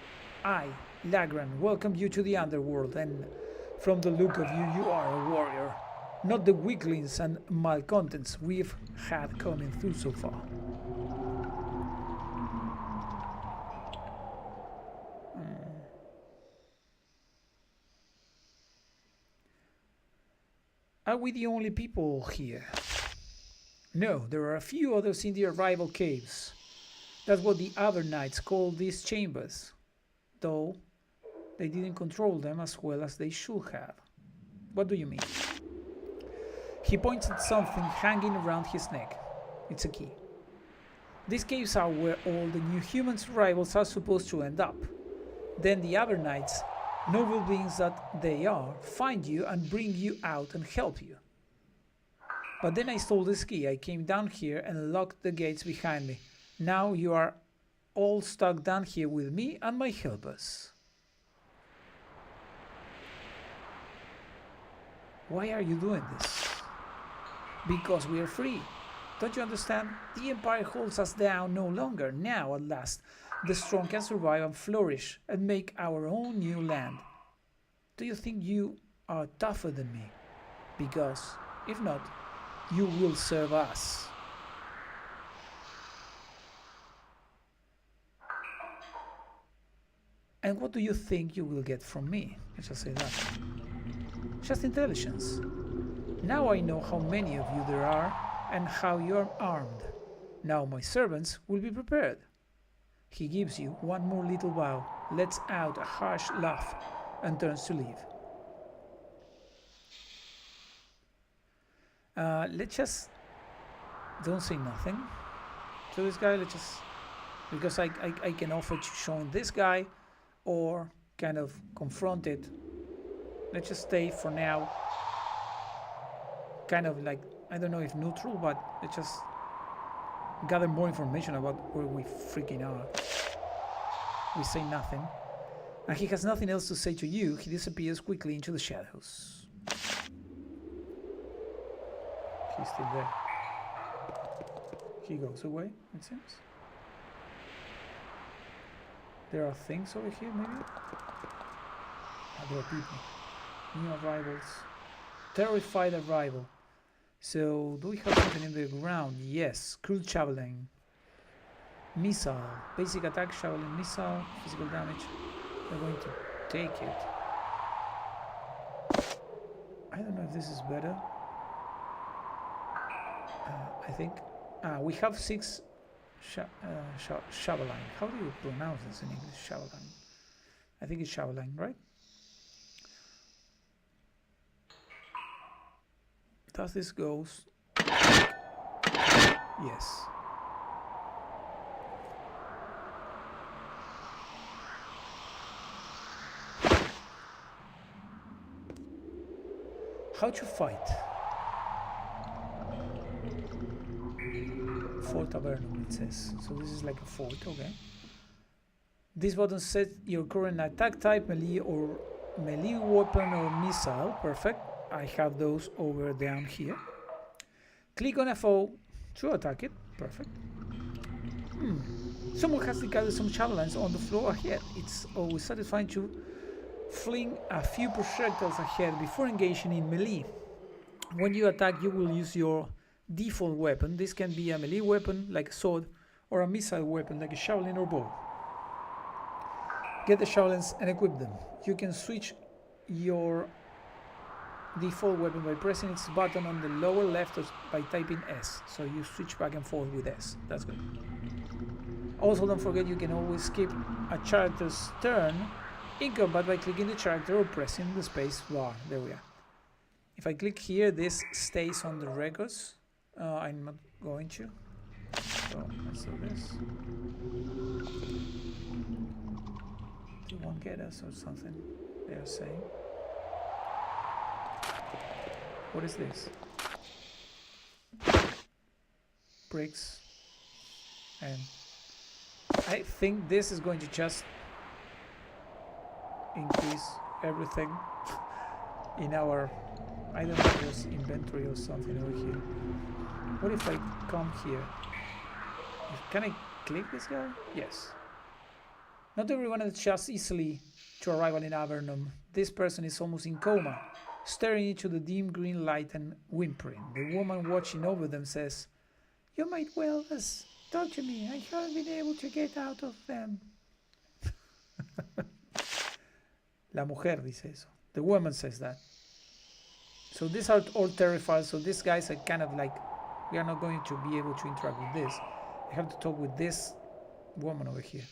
I, Lagran, welcome you to the underworld, and from the look of you, you are a warrior, not the weaklings and malcontents we've had coming through so far. Are we the only people here? No, there are a few others in the arrival caves. That's what the other knights call these chambers, though they didn't control them as well as they should have. What do you mean? He points at something hanging around his neck. It's a key. These caves are where all the new humans' arrivals are supposed to end up. Then the other knights, noble beings that they are, find you and bring you out and help you. But then I stole this key. I came down here and locked the gates behind me. Now you are all stuck down here with me and my helpers. Why are you doing this? Because we are free. Don't you understand? The Empire holds us down no longer. Now, at last, the strong can survive and flourish and make our own new land. Do you think you are tougher than me? Because, if not, you will serve us. And what do you think you will get from me? Let's just say that. Just intelligence. Now I know how many of you there are and how you are armed. Now my servants will be prepared. He gives you one more little bow, lets out a harsh laugh, and turns to leave. Let's just don't say nothing to this guy. Let's just, because I can offer to join this guy or kind of confront it. Let's just stay for now kind of like, I don't know if neutral, but let's just gather more information about where we freaking are. We say nothing, and he has nothing else to say to you. He disappears quickly into the shadows. He's still there. He goes away, it seems. There are things over here, maybe? Ah, there are people. New arrivals. Terrified arrival. So, do we have something in the ground? Yes. Crude javelin. Missile. Basic attack, javelin, missile, physical damage. We're going to take it. I don't know if this is better. I think we have 6 javelin. How do you pronounce this in English? Javelin. I think it's javelin, right? Does this goes? Yes. How to fight? Fort Avernum, it says. So this is like a fort, okay. This button sets your current attack type, melee weapon or missile. Perfect. I have those over down here. Click on a foe to attack it. Perfect. Someone has discarded some javelins on the floor ahead. It's always satisfying to fling a few projectiles ahead before engaging in melee. When you attack, you will use your default weapon. This can be a melee weapon like a sword or a missile weapon like a javelin or bow. Get the javelins and equip them. You can switch your default weapon by pressing its button on the lower left or by typing S. So you switch back and forth with S. That's good. Also, don't forget you can always skip a character's turn in combat by clicking the character or pressing the space bar. There we are. If I click here, this stays on the records. I'm not going to. So let's do this. They won't get us or something, they are saying. What is this? Bricks. And I think this is going to just increase everything in our, I don't know, there's inventory or something over here. What if I come here? Can I click this guy? Yes. Not everyone adjusts easily to arrival in Avernum. This person is almost in coma, staring into the dim green light and whimpering. The woman watching over them says, "You might well as talk to me. I haven't been able to get out of them." La mujer dice eso. The woman says that. So these are all terrified. So these guys are kind of like, we are not going to be able to interact with this. I have to talk with this woman over here.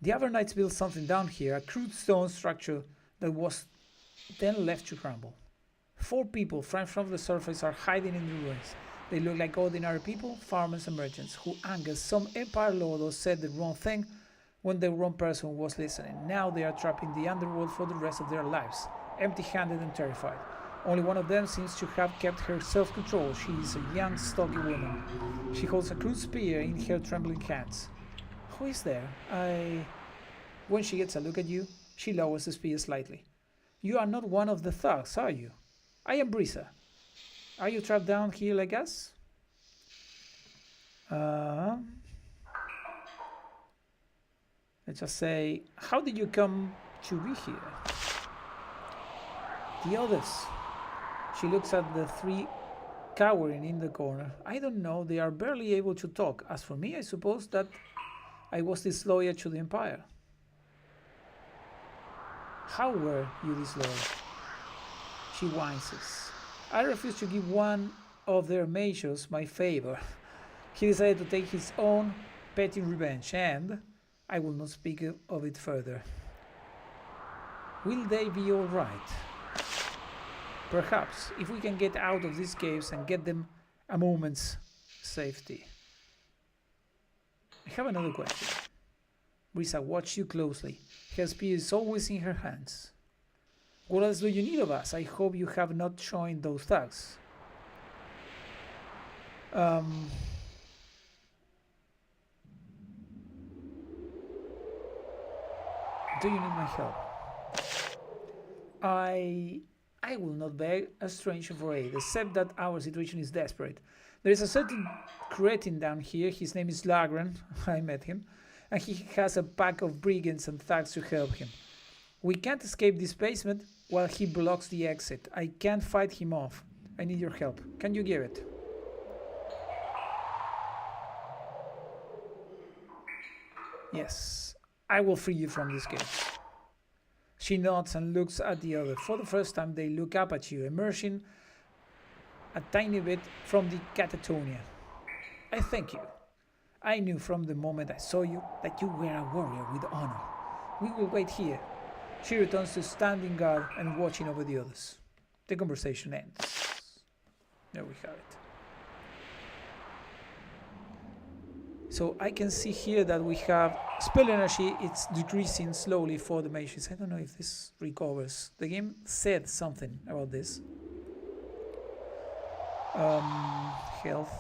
The Avernites built something down here, a crude stone structure that was then left to crumble. 4 people from the surface are hiding in the ruins. They look like ordinary people, farmers and merchants, who angered some empire lord or said the wrong thing when the wrong person was listening. Now they are trapped in the underworld for the rest of their lives, empty-handed and terrified. Only one of them seems to have kept her self-control. She is a young, stocky woman. She holds a crude spear in her trembling hands. Who is there? When she gets a look at you, she lowers the spear slightly. You are not one of the thugs, are you? I am Brisa. Are you trapped down here like us? Let's just say, how did you come to be here? The others. She looks at the 3 cowering in the corner. I don't know, they are barely able to talk. As for me, I suppose that I was disloyal to the Empire. How were you disloyal? She whines. I refuse to give one of their majors my favor. He decided to take his own petty revenge, and I will not speak of it further. Will they be all right? Perhaps, if we can get out of these caves and get them a moment's safety. I have another question. Risa, watch you closely. Her spear is always in her hands. What else do you need of us? I hope you have not joined those thugs. Do you need my help? I will not beg a stranger for aid, except that our situation is desperate. There is a certain cretin down here, his name is Lagran, I met him, and he has a pack of brigands and thugs to help him. We can't escape this basement while he blocks the exit. I can't fight him off. I need your help. Can you give it? Yes, I will free you from this cave. She nods and looks at the other. For the first time, they look up at you, emerging a tiny bit from the catatonia. I thank you. I knew from the moment I saw you that you were a warrior with honor. We will wait here. She returns to standing guard and watching over the others. The conversation ends. There we have it. So I can see here that we have spell energy. It's decreasing slowly for the mages. I don't know if this recovers. The game said something about this. Health.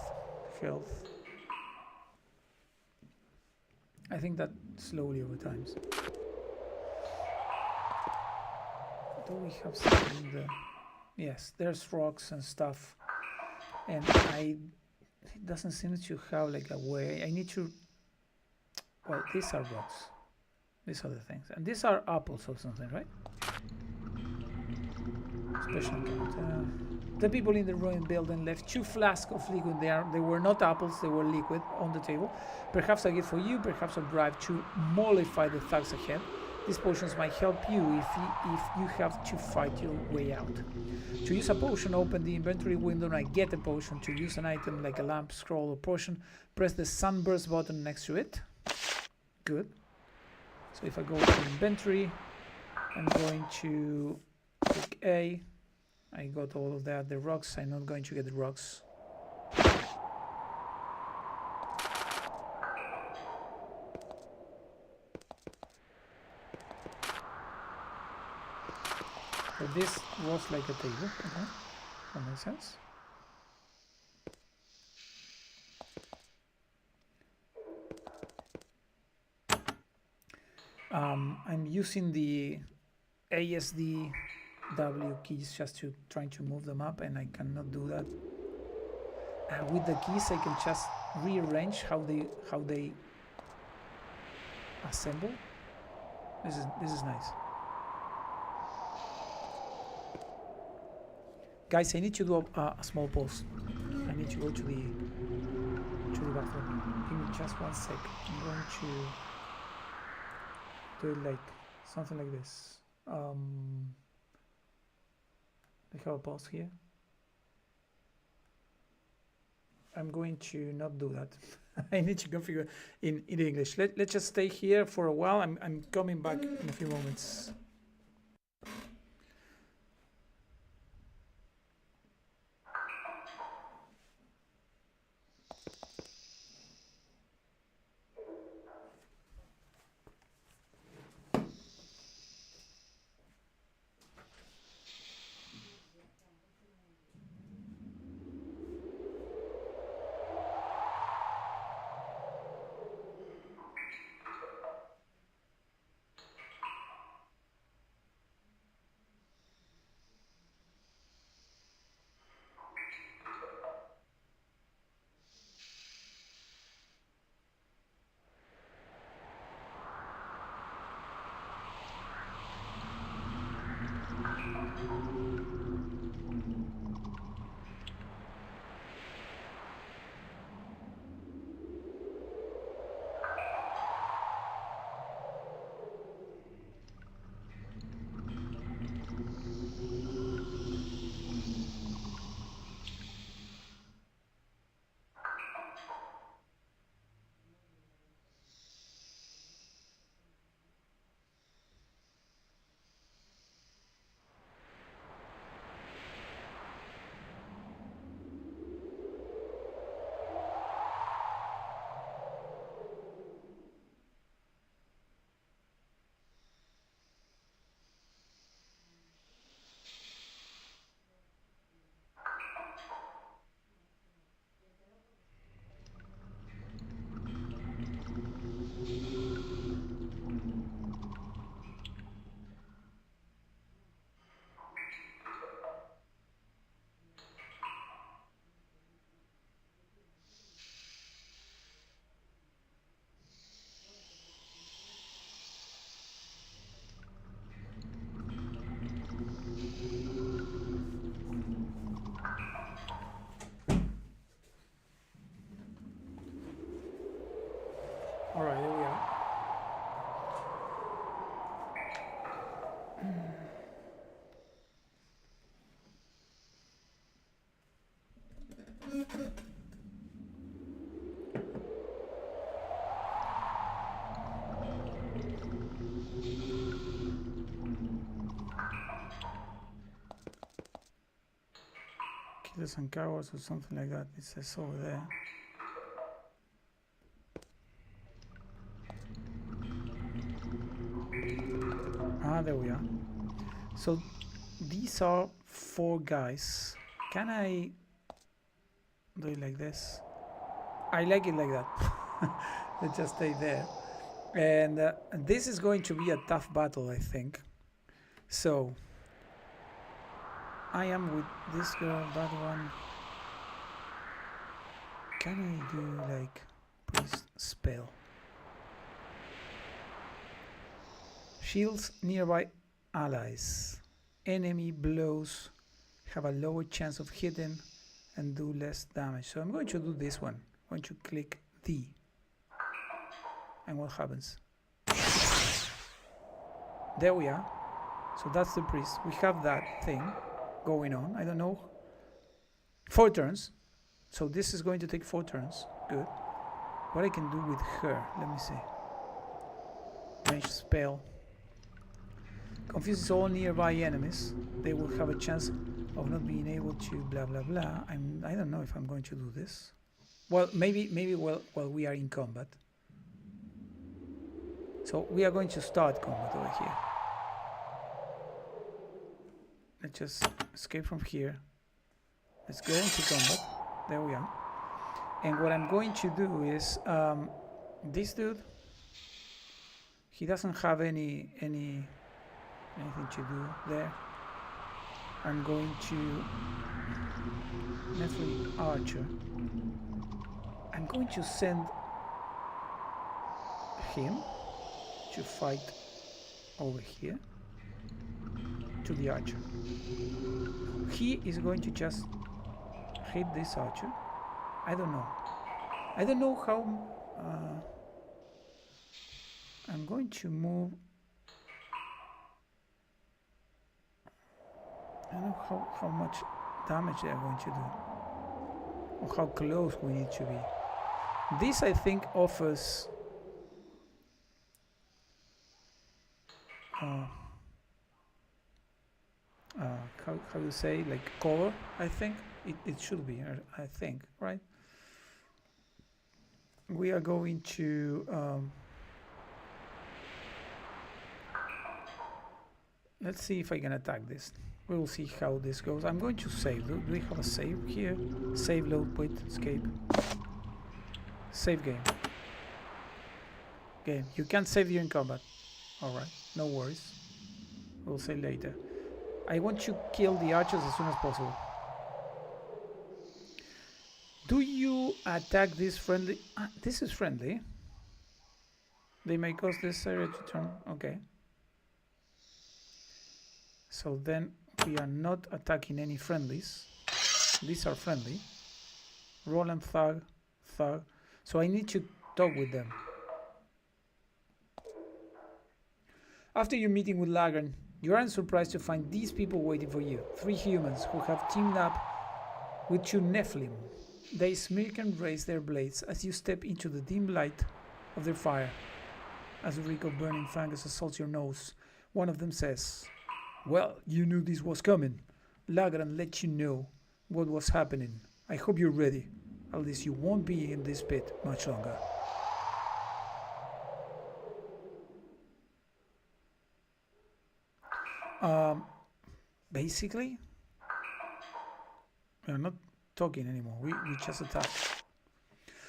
I think that slowly over time. Do we have something in the... Yes, there's rocks and stuff. And it doesn't seem to have like a way. I need to... Well, these are rocks. These are the things. And these are apples or something, right? Special count. The people in the ruined building left 2 flasks of liquid there. They were not apples, they were liquid on the table. Perhaps a gift for you, perhaps a bribe to mollify the thugs ahead. These potions might help you if you have to fight your way out. To use a potion, open the inventory window and I get a potion. To use an item like a lamp, scroll, or potion, press the sunburst button next to it. Good. So if I go to inventory, I'm going to click A. I got all of that. The rocks, I'm not going to get the rocks. So this was like a table. Okay. That makes sense. I'm using the ASD W keys just to trying to move them up, and I cannot do that. With the keys, I can just rearrange how they assemble. This is nice. Guys, I need to do a small pause. I need to go to the bathroom. Give me just 1 sec. I'm going to do it like something like this. I have a pause here. I'm going to not do that. I need to configure in English. Let's just stay here for a while. I'm coming back in a few moments. Killers and cowards or something like that. It says over there. Ah, there we are. So these are 4 guys. Can I do it like this? I like it like that. Let's just stay there. And this is going to be a tough battle, I think. So I am with this girl, that one. Can I do like priest spell? Shields nearby allies. Enemy blows have a lower chance of hitting and do less damage. So I'm going to do this one. I'm going to click D. And what happens? There we are. So that's the priest. We have that thing going on. I don't know. 4 turns. So this is going to take 4 turns. Good. What I can do with her? Let me see. Range spell. Confuses all nearby enemies. They will have a chance of not being able to blah blah blah. I don't know if I'm going to do this. Well, maybe while we are in combat. So we are going to start combat over here. Let's just escape from here. Let's go into combat. There we are. And what I'm going to do is this dude. He doesn't have anything to do there. I'm going to Nephilim Archer. I'm going to send him to fight over here to the archer. He is going to just hit this archer. I don't know how I'm going to move. I don't know how much damage they are going to do or how close we need to be. This I think offers how you say, like cover. I think it should be, I think, right? We are going to let's see if I can attack this. We will see how this goes. I'm going to save. Do we have a save here? Save, load, quit, escape. Save game. Game. You can't save during combat. Alright, no worries. We'll say later. I want to kill the archers as soon as possible. Do you attack this friendly? This is friendly. They may cause this area to turn. Okay. So then we are not attacking any friendlies. These are friendly. Roland, Thug. So I need to talk with them. After your meeting with Lagran, you aren't surprised to find these people waiting for you. 3 humans who have teamed up with 2 Nephilim. They smirk and raise their blades as you step into the dim light of their fire. As the reek of burning fungus assaults your nose, one of them says, "Well, you knew this was coming. Lagran let you know what was happening. I hope you're ready. At least you won't be in this pit much longer." Basically, we are not talking anymore. We just attack.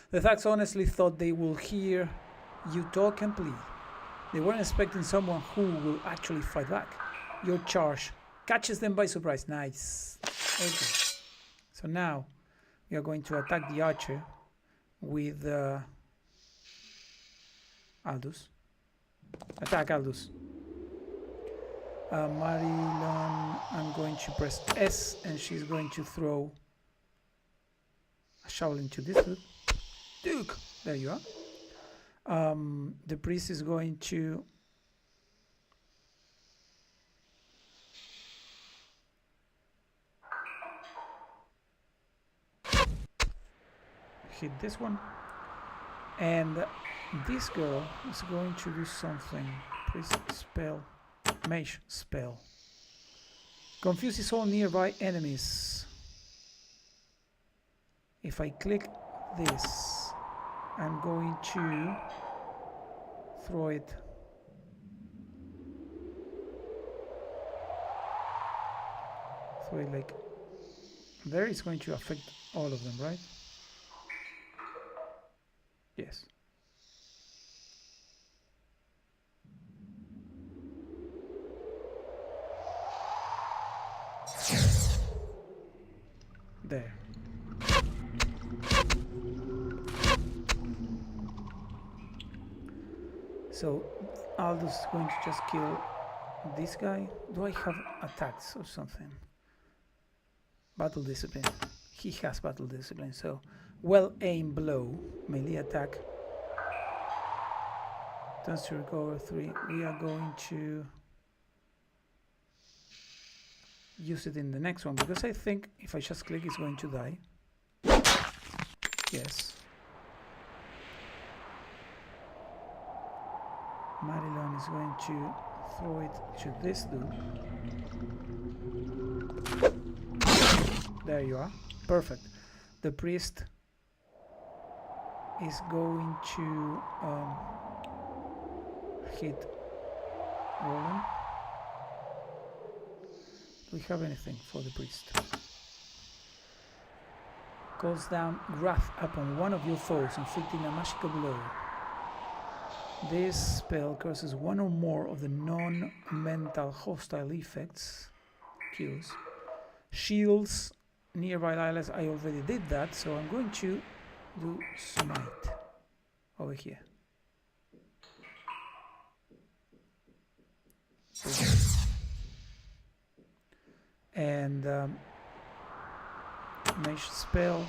The thugs honestly thought they will hear you talk and plead. They weren't expecting someone who will actually fight back. Your charge catches them by surprise. Nice. Okay. So now we are going to attack the archer with Aldous. Attack Aldous. Marilyn, I'm going to press S and she's going to throw a shovel into this dude. Duke! There you are. The priest is going to hit this one. And this girl is going to do something. Priest spell. Mage spell. Confuses all nearby enemies. If I click this, I'm going to throw it like there. Is going to affect all of them, right? Yes. There. So Aldous is going to just kill this guy. Do I have attacks or something? Battle discipline. He has battle discipline, so well-aimed blow, melee attack. Turns to recover 3. We are going to use it in the next one because I think if I just click, it's going to die. Yes. Marilyn is going to throw it to this dude. There you are. Perfect. The priest is going to hit Roland. Do we have anything for the priest? Calls down wrath upon one of your foes, inflicting a magical blow. This spell curses one or more of the non-mental hostile effects, kills, shields nearby allies. I already did that, so I'm going to do smite over here. And mage spell.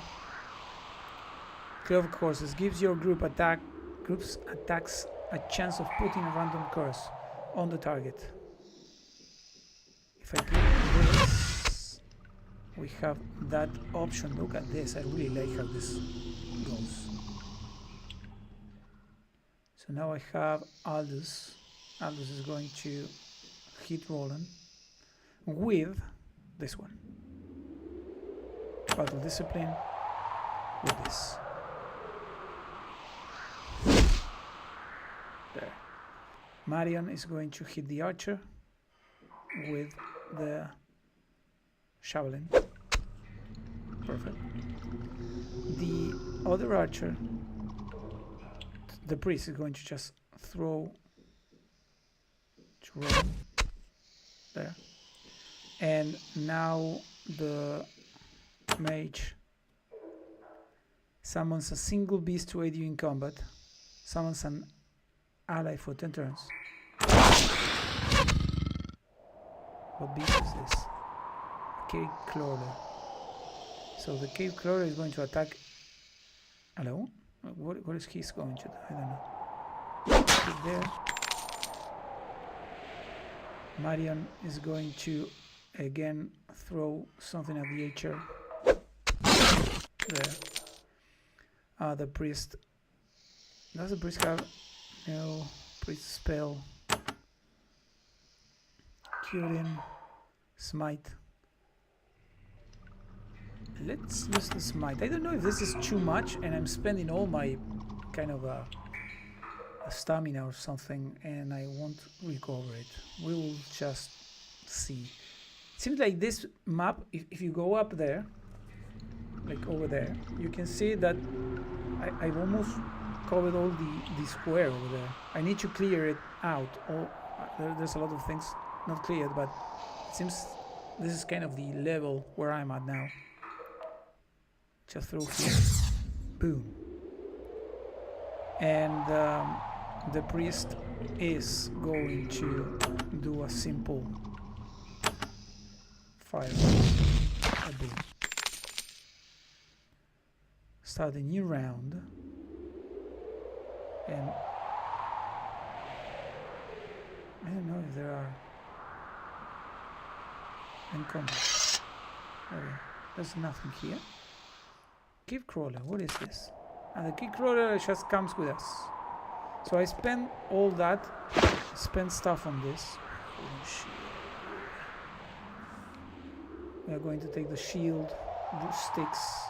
Clove Courses gives your group's attacks a chance of putting a random curse on the target. If I click this, we have that option. Look at this. I really like how this goes. So now I have Aldous. Aldous is going to hit Roland with this one. Battle discipline with this. There. Marion is going to hit the archer with the javelin. Perfect. The other archer, the priest, is going to just throw to Roland. There. And now the mage summons a single beast to aid you in combat. Summons an ally for 10 turns. What beast is this? A cave crawler. So the cave crawler is going to attack. Hello? What is he going to do? I don't know. Click there. Marion is going to again throw something at the archer. There. The priest. Does the priest have no priest spell? Curing, smite. Let's use the smite. I don't know if this is too much and I'm spending all my kind of a stamina or something and I won't recover it. We will just see. It seems like this map, if you go up there, like over there, you can see that I've almost covered all the square over there. I need to clear it out. There's a lot of things not cleared, but it seems this is kind of the level where I'm at now. Just throw here. Boom. And the priest is going to do a simple fire. A boom. Start a new round. And I don't know if there are any combat. Okay, there's nothing here. Cave crawler, what is this? And the cave crawler just comes with us. So I spend all that, spend stuff on this. We are going to take the shield, the sticks,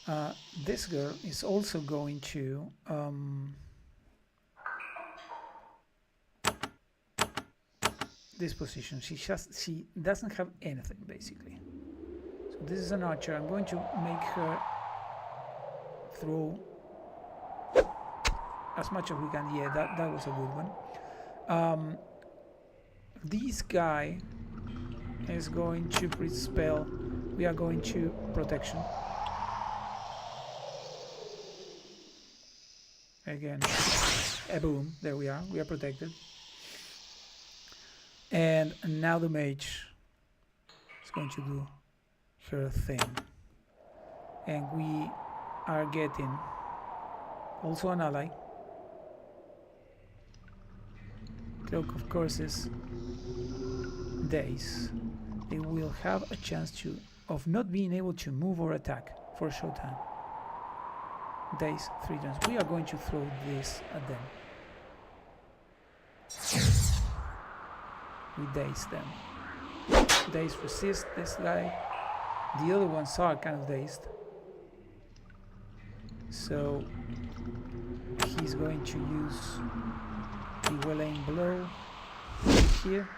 This girl is also going to this position. She doesn't have anything basically. So this is an archer. I'm going to make her throw as much as we can. Yeah, that was a good one. This guy is going to pre-spell. We are going to protection. Again, boom, there we are. We are protected. And now the mage is going to do her thing. And we are getting also an ally. Cloak of Curses. Days. They will have a chance of not being able to move or attack for a short time. Days, 3 turns. We are going to throw this at them. We daze them. Daze resist this guy. The other ones are kind of dazed. So he's going to use the well-aimed blow here.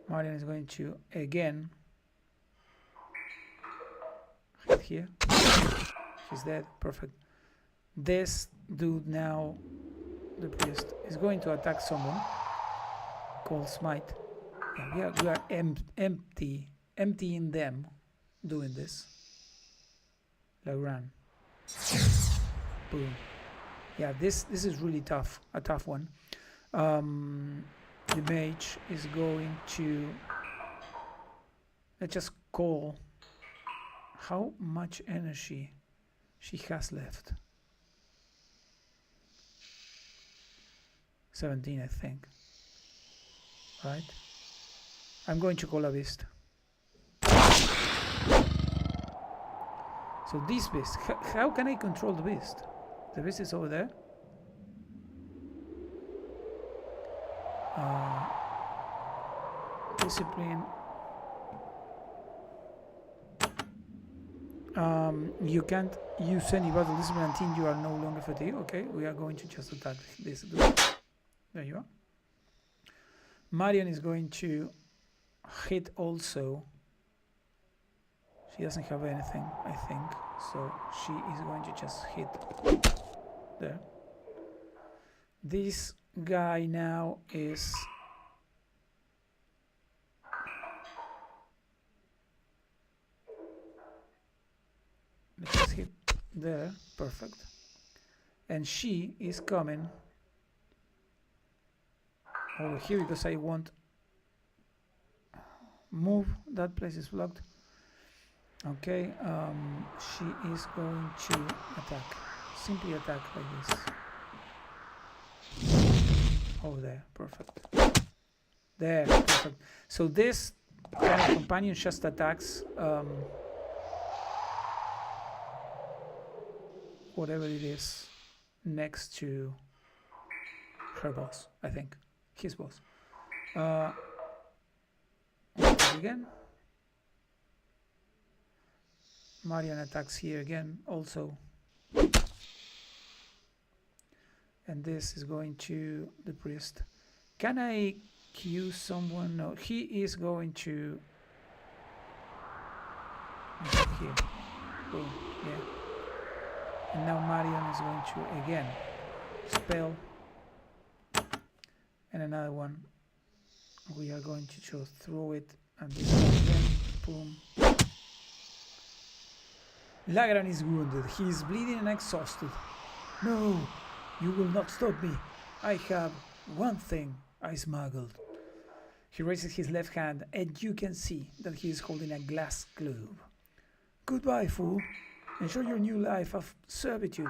Marion is going to again hit here. She's dead. Perfect. This dude now, the priest, is going to attack someone called Smite. Yeah, we are emptying them doing this. Lagran. Boom. Yeah, this is really tough. A tough one. The mage is going to, let's just call how much energy she has left. 17, I think. Right? I'm going to call a beast. So this beast, how can I control the beast? The beast is over there. Discipline. You can't use any battle discipline until you are no longer fatigued. Okay, we are going to just attack this dude. There you are. Marion is going to hit also. She doesn't have anything, I think, so she is going to just hit there. This guy now is let's just hit there. Perfect. And she is coming over here because I want move. That place is blocked. Okay, she is going to attack. Simply attack like this. Over there, perfect. There, perfect. So this kind of companion just attacks whatever it is next to her boss, I think. His boss. Again. Marian attacks here again also. And this is going to the priest. Can I cue someone? No, he is going to here. Boom, yeah. And now Marian is going to again spell. And another one. We are going to just throw it and this one again. Boom. Lagran is wounded. He is bleeding and exhausted. No, you will not stop me. I have one thing I smuggled. He raises his left hand and you can see that he is holding a glass globe. Goodbye, fool. Enjoy your new life of servitude.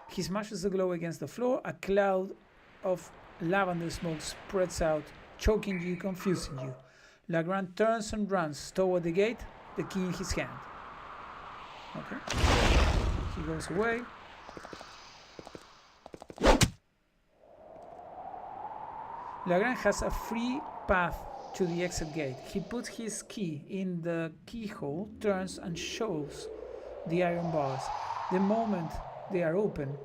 He smashes the globe against the floor. A cloud of lavender smoke spreads out, choking you, confusing you. Lagran turns and runs toward the gate, the key in his hand. Okay. He goes away. Lagran has a free path to the exit gate. He puts his key in the keyhole, turns and shows the iron bars. The moment they are open,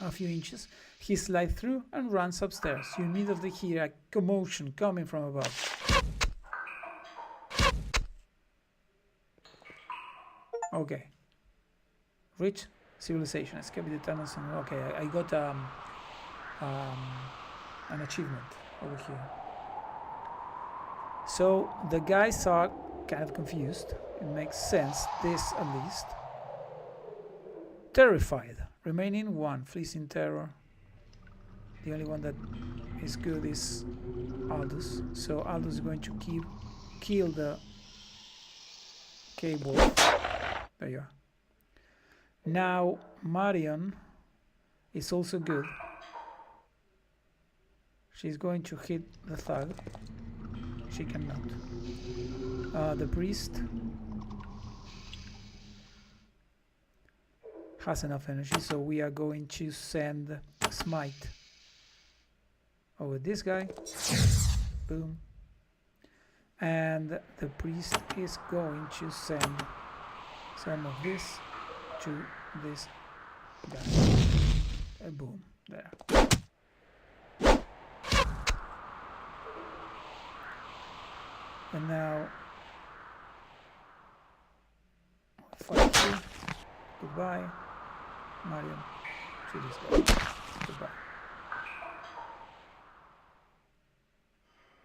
a few inches, he slides through and runs upstairs. You immediately hear a commotion coming from above. Okay. Reach civilization. Escape the tunnels. And okay, I got an achievement over here. So the guys are kind of confused. It makes sense, this at least. Terrified. Remaining one flees in terror. The only one that is good is Aldous. So Aldous is going to kill the cable. There you are. Now Marion is also good. She's going to hit the thug. She cannot. The priest has enough energy, so we are going to send smite over this guy. Boom. And the priest is going to send some of this to this guy. Boom. There. And now fight you. Goodbye. Marion to this guy. Goodbye.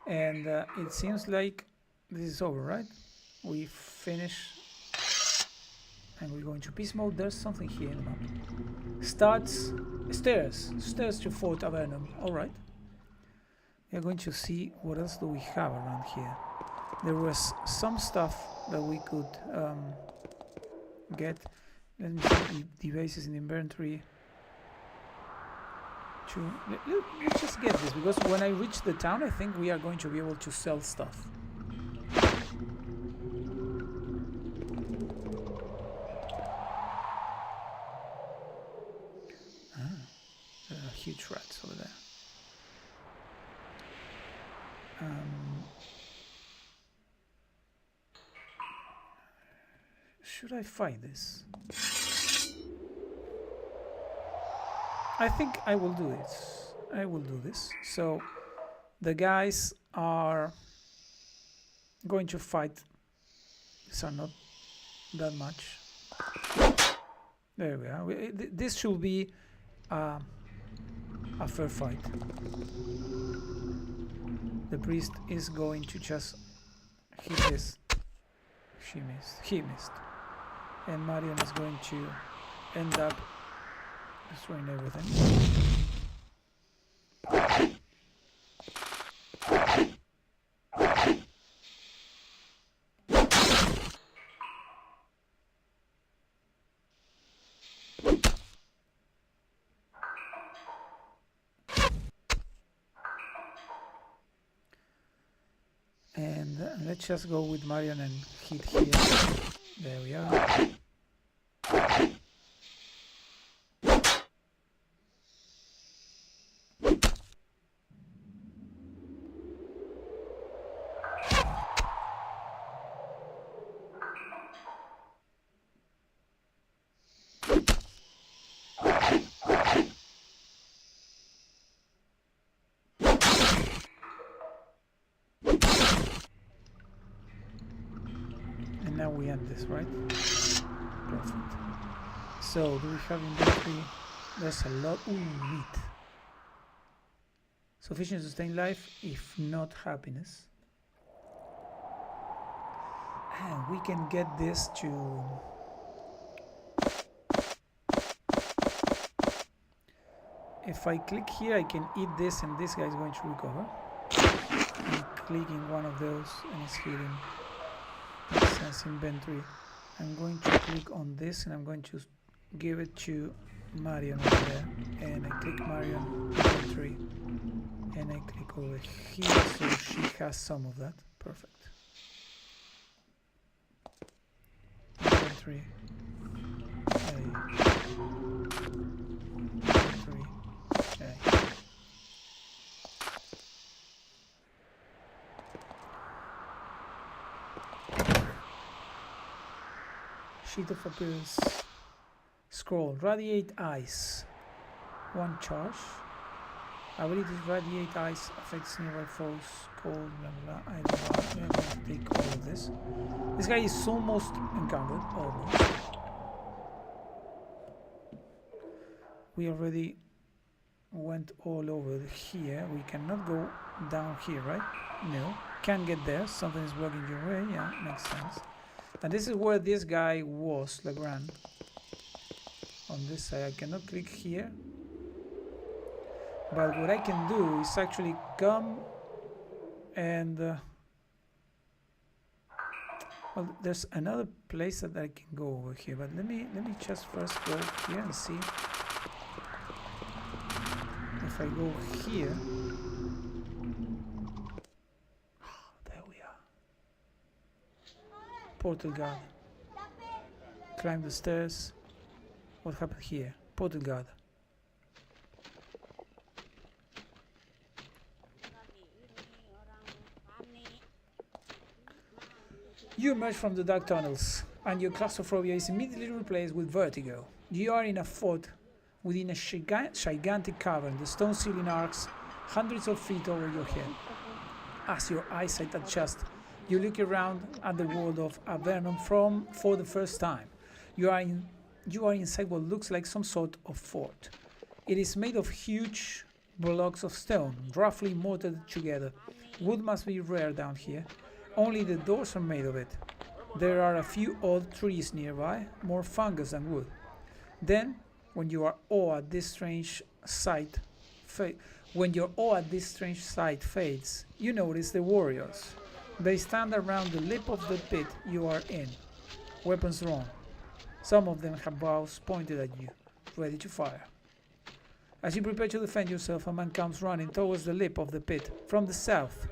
And it seems like this is over, right? We finish and we're going to peace mode. There's something here in the map. Starts stairs to Fort Avernum. Alright. We're going to see what else do we have around here. There was some stuff that we could get. Let me see the devices in the inventory. Let's just get this, because when I reach the town I think we are going to be able to sell stuff. There are huge rats over there. Should I fight this? I think I will do it. I will do this. So the guys are going to fight. These are not that much. There we are. This should be a fair fight. The priest is going to just hit this. She missed. He missed. And Marion is going to end up destroying everything. And let's just go with Marion and hit here. There we are. Now we end this, right? Perfect. So, do we have inventory? There's a lot. Ooh, meat. Sufficient to sustain life, if not happiness. And we can get this to... If I click here, I can eat this and this guy is going to recover. I'm clicking one of those and it's healing. Sense inventory. I'm going to click on this and I'm going to give it to Marion over there, and I click Marion inventory and I click over here so she has some of that. Perfect. Inventory. Inventory. Sheet of appearance. Scroll. Radiate ice. 1 charge. Abilities radiate ice affects nearby foes. Cold, blah blah. I don't know. I'm going to take all of this. This guy is almost encountered. Almost. We already went all over here. We cannot go down here, right? No. Can't get there. Something is blocking your way. Yeah, makes sense. And this is where this guy was, Legrand. On this side, I cannot click here. But what I can do is actually come and well, there's another place that I can go over here. But let me just first go here and see if I go here. There we are. Portal guard. Climb the stairs. What happened here? Portal guard. You emerge from the dark tunnels, and your claustrophobia is immediately replaced with vertigo. You are in a fort within a gigantic cavern. The stone ceiling arcs hundreds of feet over your head. As your eyesight adjusts, you look around at the world of Avernum for the first time. You are inside what looks like some sort of fort. It is made of huge blocks of stone, roughly mortared together. Wood must be rare down here. Only the doors are made of it. There are a few old trees nearby, more fungus than wood. Then, when your awe at this strange sight fades, you notice the warriors. They stand around the lip of the pit you are in, weapons drawn. Some of them have bows pointed at you, ready to fire. As you prepare to defend yourself, a man comes running towards the lip of the pit from the south.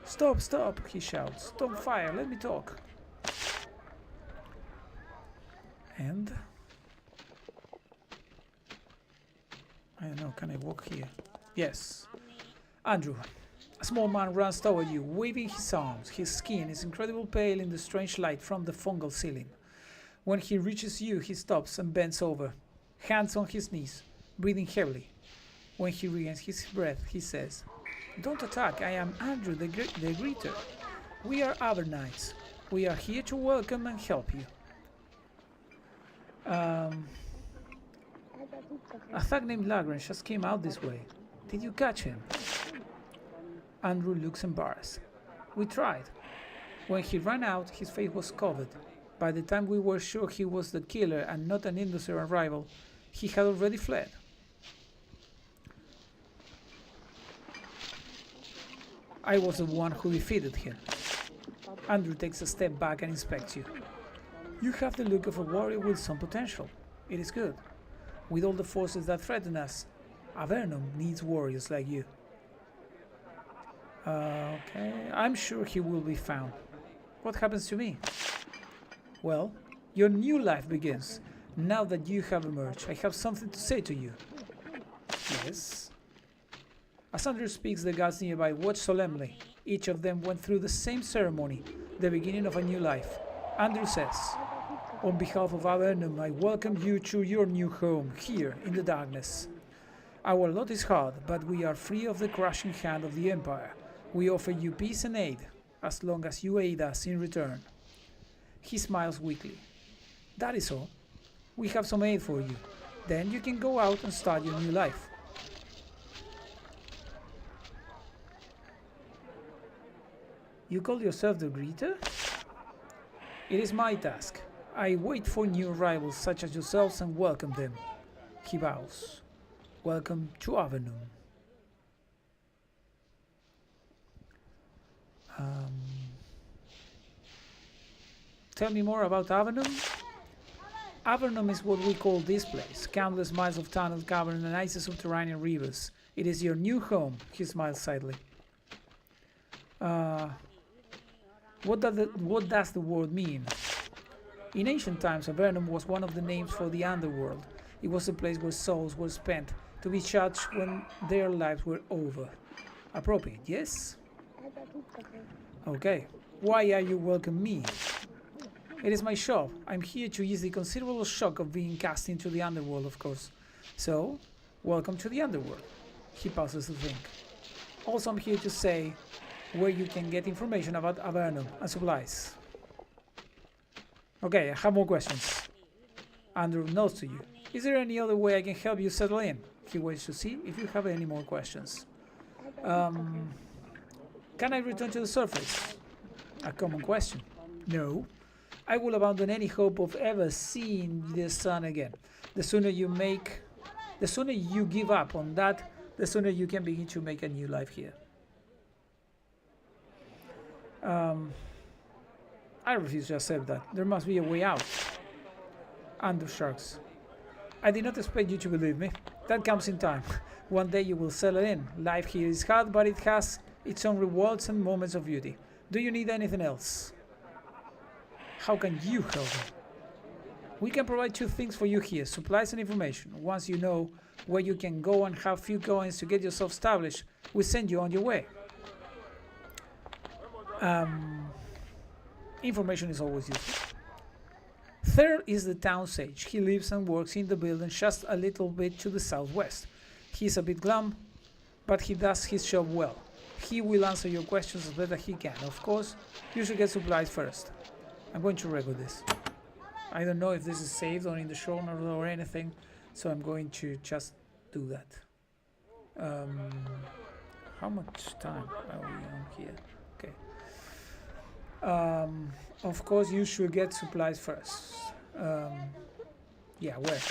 "Stop, stop," he shouts. "Don't fire, let me talk." And I don't know, can I walk here? Yes. Andrew, a small man runs toward you, waving his arms. His skin is incredibly pale in the strange light from the fungal ceiling. When he reaches you, he stops and bends over, hands on his knees, breathing heavily. When he regains his breath, he says, "Don't attack, I am Andrew the Greeter. We are Avernites. We are here to welcome and help you." A thug named Lagrange just came out this way. Did you catch him? Andrew looks embarrassed. "We tried. When he ran out, his face was covered. By the time we were sure he was the killer and not an innocent arrival, he had already fled." "I was the one who defeated him." Andrew takes a step back and inspects you. "You have the look of a warrior with some potential. It is good. With all the forces that threaten us, Avernum needs warriors like you." Okay, I'm sure he will be found. What happens to me? Well, your new life begins. Now that you have emerged, I have something to say to you. Yes? As Andrew speaks, the guards nearby watch solemnly. Each of them went through the same ceremony, the beginning of a new life. Andrew says, "On behalf of Avernum, I welcome you to your new home, here in the darkness. Our lot is hard, but we are free of the crushing hand of the Empire. We offer you peace and aid, as long as you aid us in return." He smiles weakly. "That is all. We have some aid for you. Then you can go out and start your new life." "You call yourself the Greeter?" "It is my task. I wait for new arrivals such as yourselves and welcome them." He bows. "Welcome to Avernum." Tell me more about Avernum. Avernum is what we call this place. Countless miles of tunnel, cavern, and icy subterranean rivers. It is your new home. He smiles sadly. What does the word mean? In ancient times, Avernum was one of the names for the underworld. It was a place where souls were spent to be judged when their lives were over. Appropriate, yes? Okay. Why are you welcoming me? It is my shop. I'm here to ease the considerable shock of being cast into the underworld, of course. So, welcome to the underworld. He pauses to think. Also, I'm here to say where you can get information about Avernum and supplies. Okay, I have more questions. Andrew nods to you. Is there any other way I can help you settle in? He waits to see if you have any more questions. Can I return to the surface? A common question. No. I will abandon any hope of ever seeing the sun again. The sooner you give up on that, the sooner you can begin to make a new life here. I refuse to accept that. There must be a way out. Andrew shrugs. I did not expect you to believe me. That comes in time. One day you will settle in. Life here is hard, but it has its own rewards and moments of beauty. Do you need anything else? How can you help me? We can provide two things for you here, supplies and information. Once you know where you can go and have few coins to get yourself established, we send you on your way. Information is always useful. Third is the town sage. He lives and works in the building just a little bit to the southwest. He's a bit glum, but he does his job well. He will answer your questions as best as he can. Of course, you should get supplies first. I'm going to record this. I don't know if this is saved or in the show notes or anything, so I'm going to just do that. How much time are we on here? Okay. Of course, you should get supplies first. Yeah, where?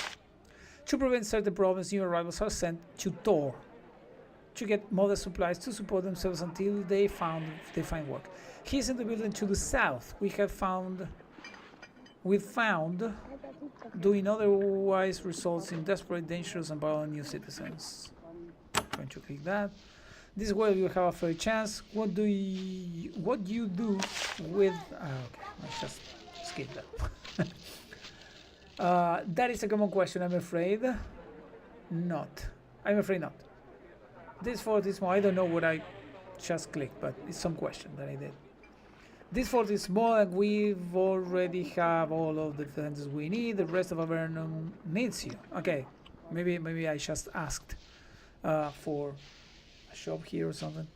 To prevent certain problems, new arrivals are sent to Thor to get modest supplies to support themselves until they find work. He's in the building to the south. We found doing otherwise results in desperate, dangerous, and violent new citizens. I'm going to click that. This way you have a fair chance. What you do with? Okay, let's just skip that. That is a common question. I'm afraid not. This fort is small. I don't know what I just clicked, but it's some question that I did. This fort is small and we've already have all of the defenses we need. The rest of Avernum needs you. Okay, maybe I just asked for a shop here or something.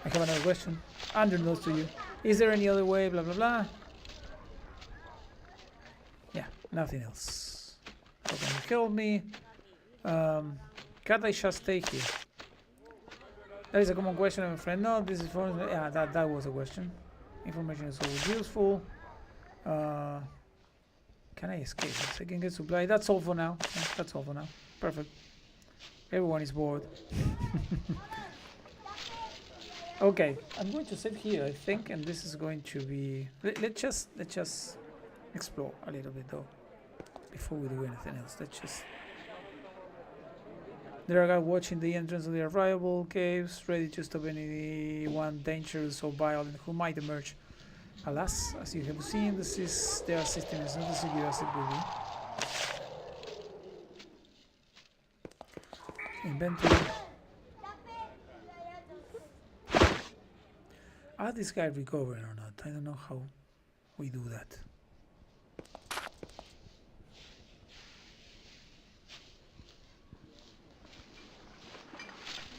I have another question. Andrew notes to you. Is there any other way? Blah blah blah. Yeah, nothing else. How can you help me? Can't I just stay here? That is a common question, I'm afraid. No, this is for... Yeah, that was a question. Information is always useful. Can I escape this? I can get supply. That's all for now. Yeah, that's all for now. Perfect. Everyone is bored. Okay, I'm going to sit here, I think, and this is going to be... Let's just explore a little bit, though, before we do anything else. Let's just... There are guys watching the entrance of the arrival caves, ready to stop anyone dangerous or violent who might emerge. Alas, as you have seen, their system is not as secure as it would be. Inventory. Are this guy recovering or not? I don't know how we do that.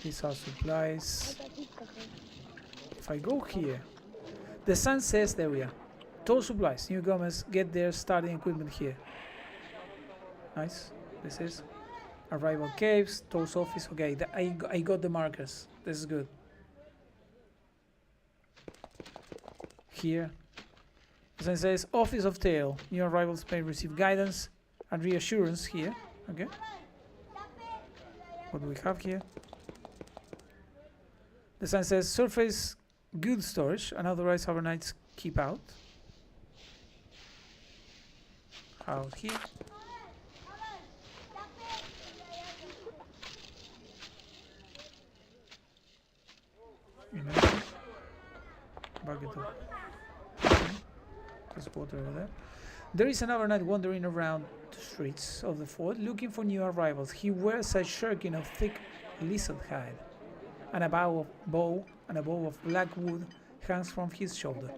These are supplies. If I go here, the sun says there we are. Toll supplies, newcomers get their starting equipment here. Nice. This is arrival caves, Toll's office. Okay, I got the markers. This is good. Here, the sign says Office of Tail. New arrivals may receive guidance and reassurance here. Okay. What do we have here? The sign says surface goods storage. Unauthorized overnights keep out. Out here. Bucket of there's water over there. There is an overnight wandering around the streets of the fort looking for new arrivals. He wears a shirking of thick lizard hide, and a bow of black wood hangs from his shoulder.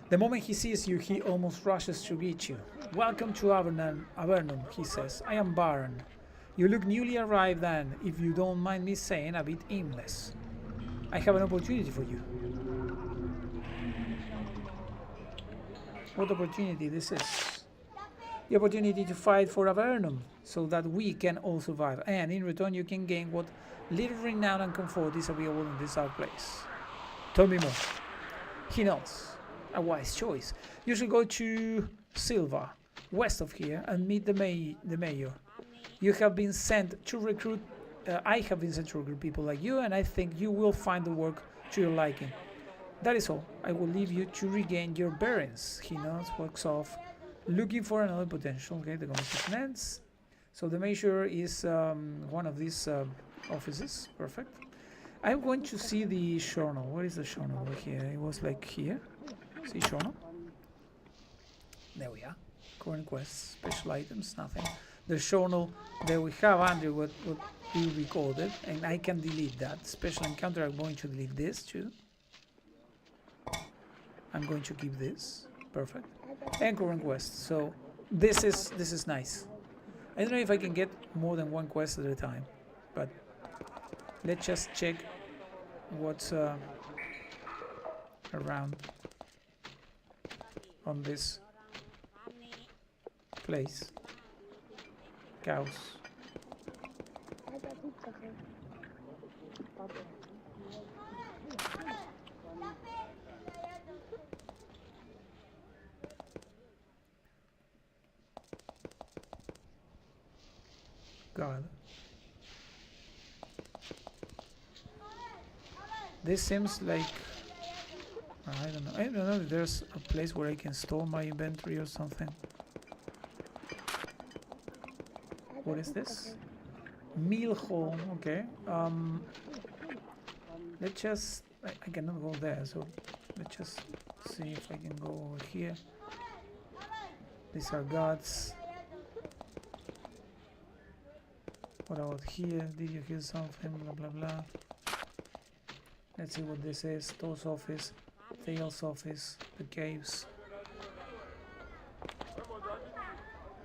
The moment he sees you, he almost rushes to greet you. Welcome to Avernum, he says. I am Baron. You look newly arrived and, if you don't mind me saying, a bit aimless. I have an opportunity for you. What opportunity this is? The opportunity to fight for Avernum, so that we can all survive, and in return you can gain what little renown and comfort is available in this dark place. Tell me more. He nods. A wise choice. You should go to Silva, west of here, and meet the mayor. You have been sent to recruit. I have been sent to recruit people like you, and I think you will find the work to your liking. That is all. I will leave you to regain your bearings. He nods, walks off, looking for another potential. Okay, the conversation ends. So the mayor is one of these offices. Perfect. I'm going to see the journal. Where is the journal? Over here. It was like here. See journal. There we are. Current quests, special items, nothing. The journal that we have under what we recorded, and I can delete that. Special encounter. I'm going to delete this too. I'm going to keep this. Perfect. And current quest. So this is nice. I don't know if I can get more than one quest at a time, but let's just check what's around on this place. Cows. God. This seems like I don't know. I don't know if there's a place where I can store my inventory or something. What is this? Meal hall. Okay. Let's just. I cannot go there, so let's just see if I can go over here. These are gods. What about here? Did you hear something? Blah blah blah. Let's see what this is. Toad's office, Tail's office, the caves.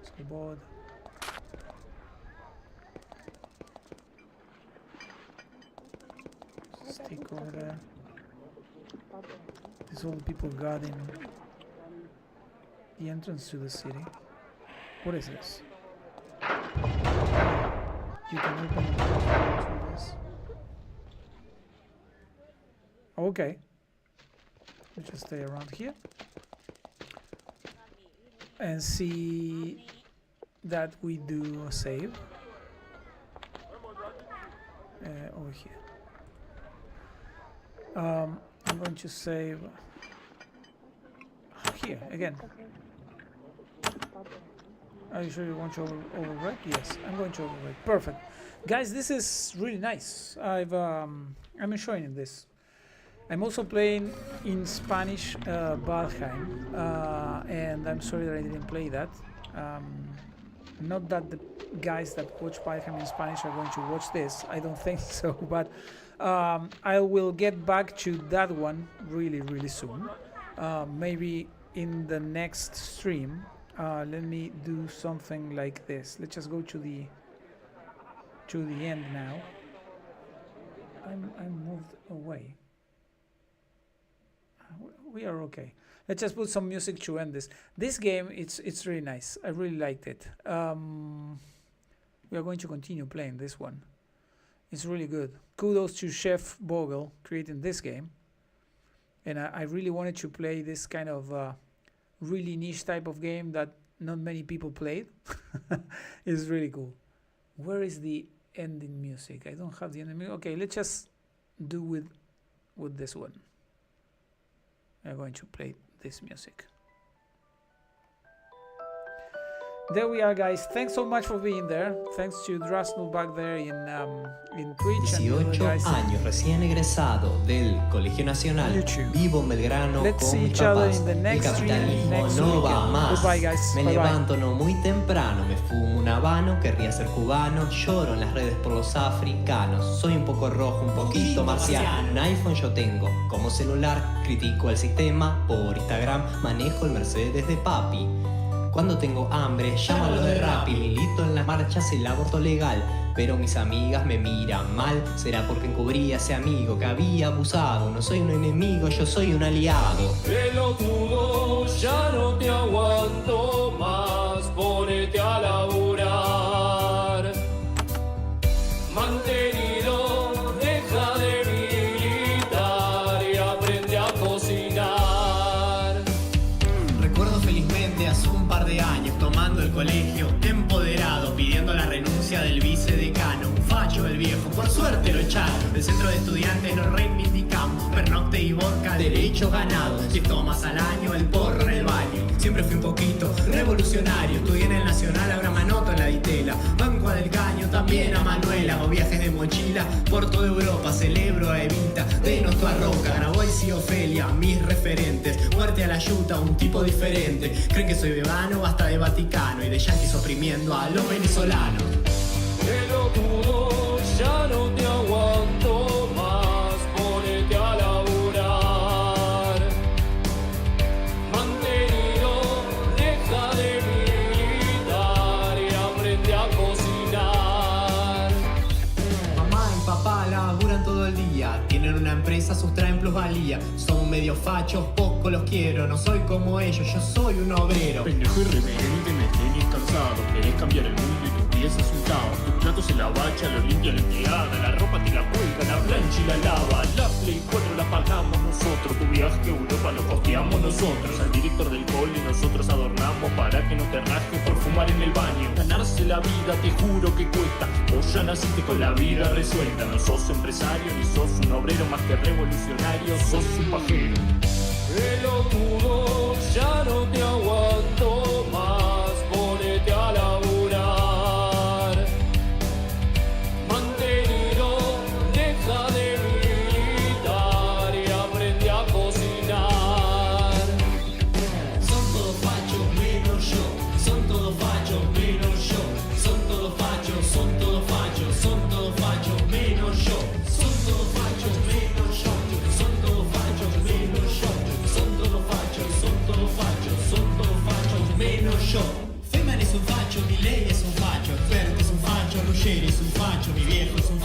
Scoreboard. Stick over there. These all the people guarding the entrance to the city. What is this? You can open the door through this. Okay. Let's just stay around here and see that we do a save over here. I'm going to save here again. Are you sure you want to overwrite? Yes, I'm going to overwrite. Perfect, guys. This is really nice. I'm enjoying this. I'm also playing in Spanish Valheim, and I'm sorry that I didn't play that. Not that the guys that watch Valheim in Spanish are going to watch this. I don't think so, but I will get back to that one really soon. Maybe in the next stream. Let me do something like this. Let's just go to the end now. I'm moved away. We are okay. Let's just put some music to end this. This game, it's really nice. I really liked it. We are going to continue playing this one. It's really good. Kudos to Chef Vogel creating this game. And I really wanted to play this kind of really niche type of game that not many people played. It's really cool. Where is the ending music? I don't have the ending music. Okay, let's just do with this one. I'm going to play this music. there we are, guys. Thanks so much for being there. Thanks to Drasnul back there in Twitch. And 18 guys. años, recién egresado del Colegio Nacional. Vivo en Belgrano Let's con see mis each other papás. in the El next stream, capitalismo next no weekend. va más. Goodbye, guys. Me Bye-bye. levanto no muy temprano, me fumo un habano, querría ser cubano, lloro en las redes por los africanos. Soy un poco rojo, un poquito marciano. Un iPhone yo tengo como celular, critico el sistema por Instagram, manejo el Mercedes de papi. Cuando tengo hambre, llamo a los de Rappi, milito en las marchas el aborto legal. Pero mis amigas me miran mal, será porque encubrí a ese amigo que había abusado. No soy un enemigo, yo soy un aliado. Pelotudo, ya no te aguanto más, ponete a laburar. Mantenido, deja de militar y aprende a cocinar. Recuerdo felizmente hace un par de años tomando el colegio, empoderado, pidiendo la renuncia del vicedecano. Un facho el viejo, por suerte lo echaron. Del centro de estudiantes nos reivindicamos, pernocte y vodka, derechos ganados. 10 tomas al año, el porro en el baño. Siempre fui un poquito revolucionario, estudié en el Nacional, ahora manoto en la Ditela. Banco a del Caño, también a Manuela. Hago viajes de mochila por toda Europa, celebro a Evita, denosto a Roca, Grabois y Ofelia, mis referentes. Muerte a la yuta, un tipo diferente. Creen que soy vegano, hasta de Vaticano, y de yanquis oprimiendo a los venezolanos. Pelotudo, ya no te aguanto más, ponete a laburar. Mantenido, deja de militar y aprende a cocinar. Mamá y papá laburan todo el día, tienen una empresa, sustraen plusvalía. Son medio fachos, poco los quiero, no soy como ellos, yo soy un obrero. Pendejo y rebelde, me tenés cansado. Querés cambiar el mundo y tu pieza es un caos. Tus platos se la bacha, lo limpia la empleada. La ropa te la cuelga, la plancha y la lava. La Play 4 la pagamos nosotros. Tu viaje a Europa lo costeamos nosotros. Al director del cole nosotros adornamos para que no te rasques por fumar en el baño. Ganarse la vida te juro que cuesta. Vos ya naciste con la vida resuelta. No sos empresario ni sos un obrero, más que revolucionario, sos un pajero. Pelotudo, ya no te aguanto más, ponete a laburar. Mantenido, deja de militar y aprende a cocinar. Son todos fachos menos yo, son todos fachos menos yo, son todos fachos, son todos fachos, son todos fachos menos yo, son todos fachos menos yo, son todos fachos menos yo, son todos fachos, son todos fachos, son todos fachos menos yo. Feynman es un facho, mi ley es un facho, Bert es un facho, Ruggeri es un facho, mi viejo es un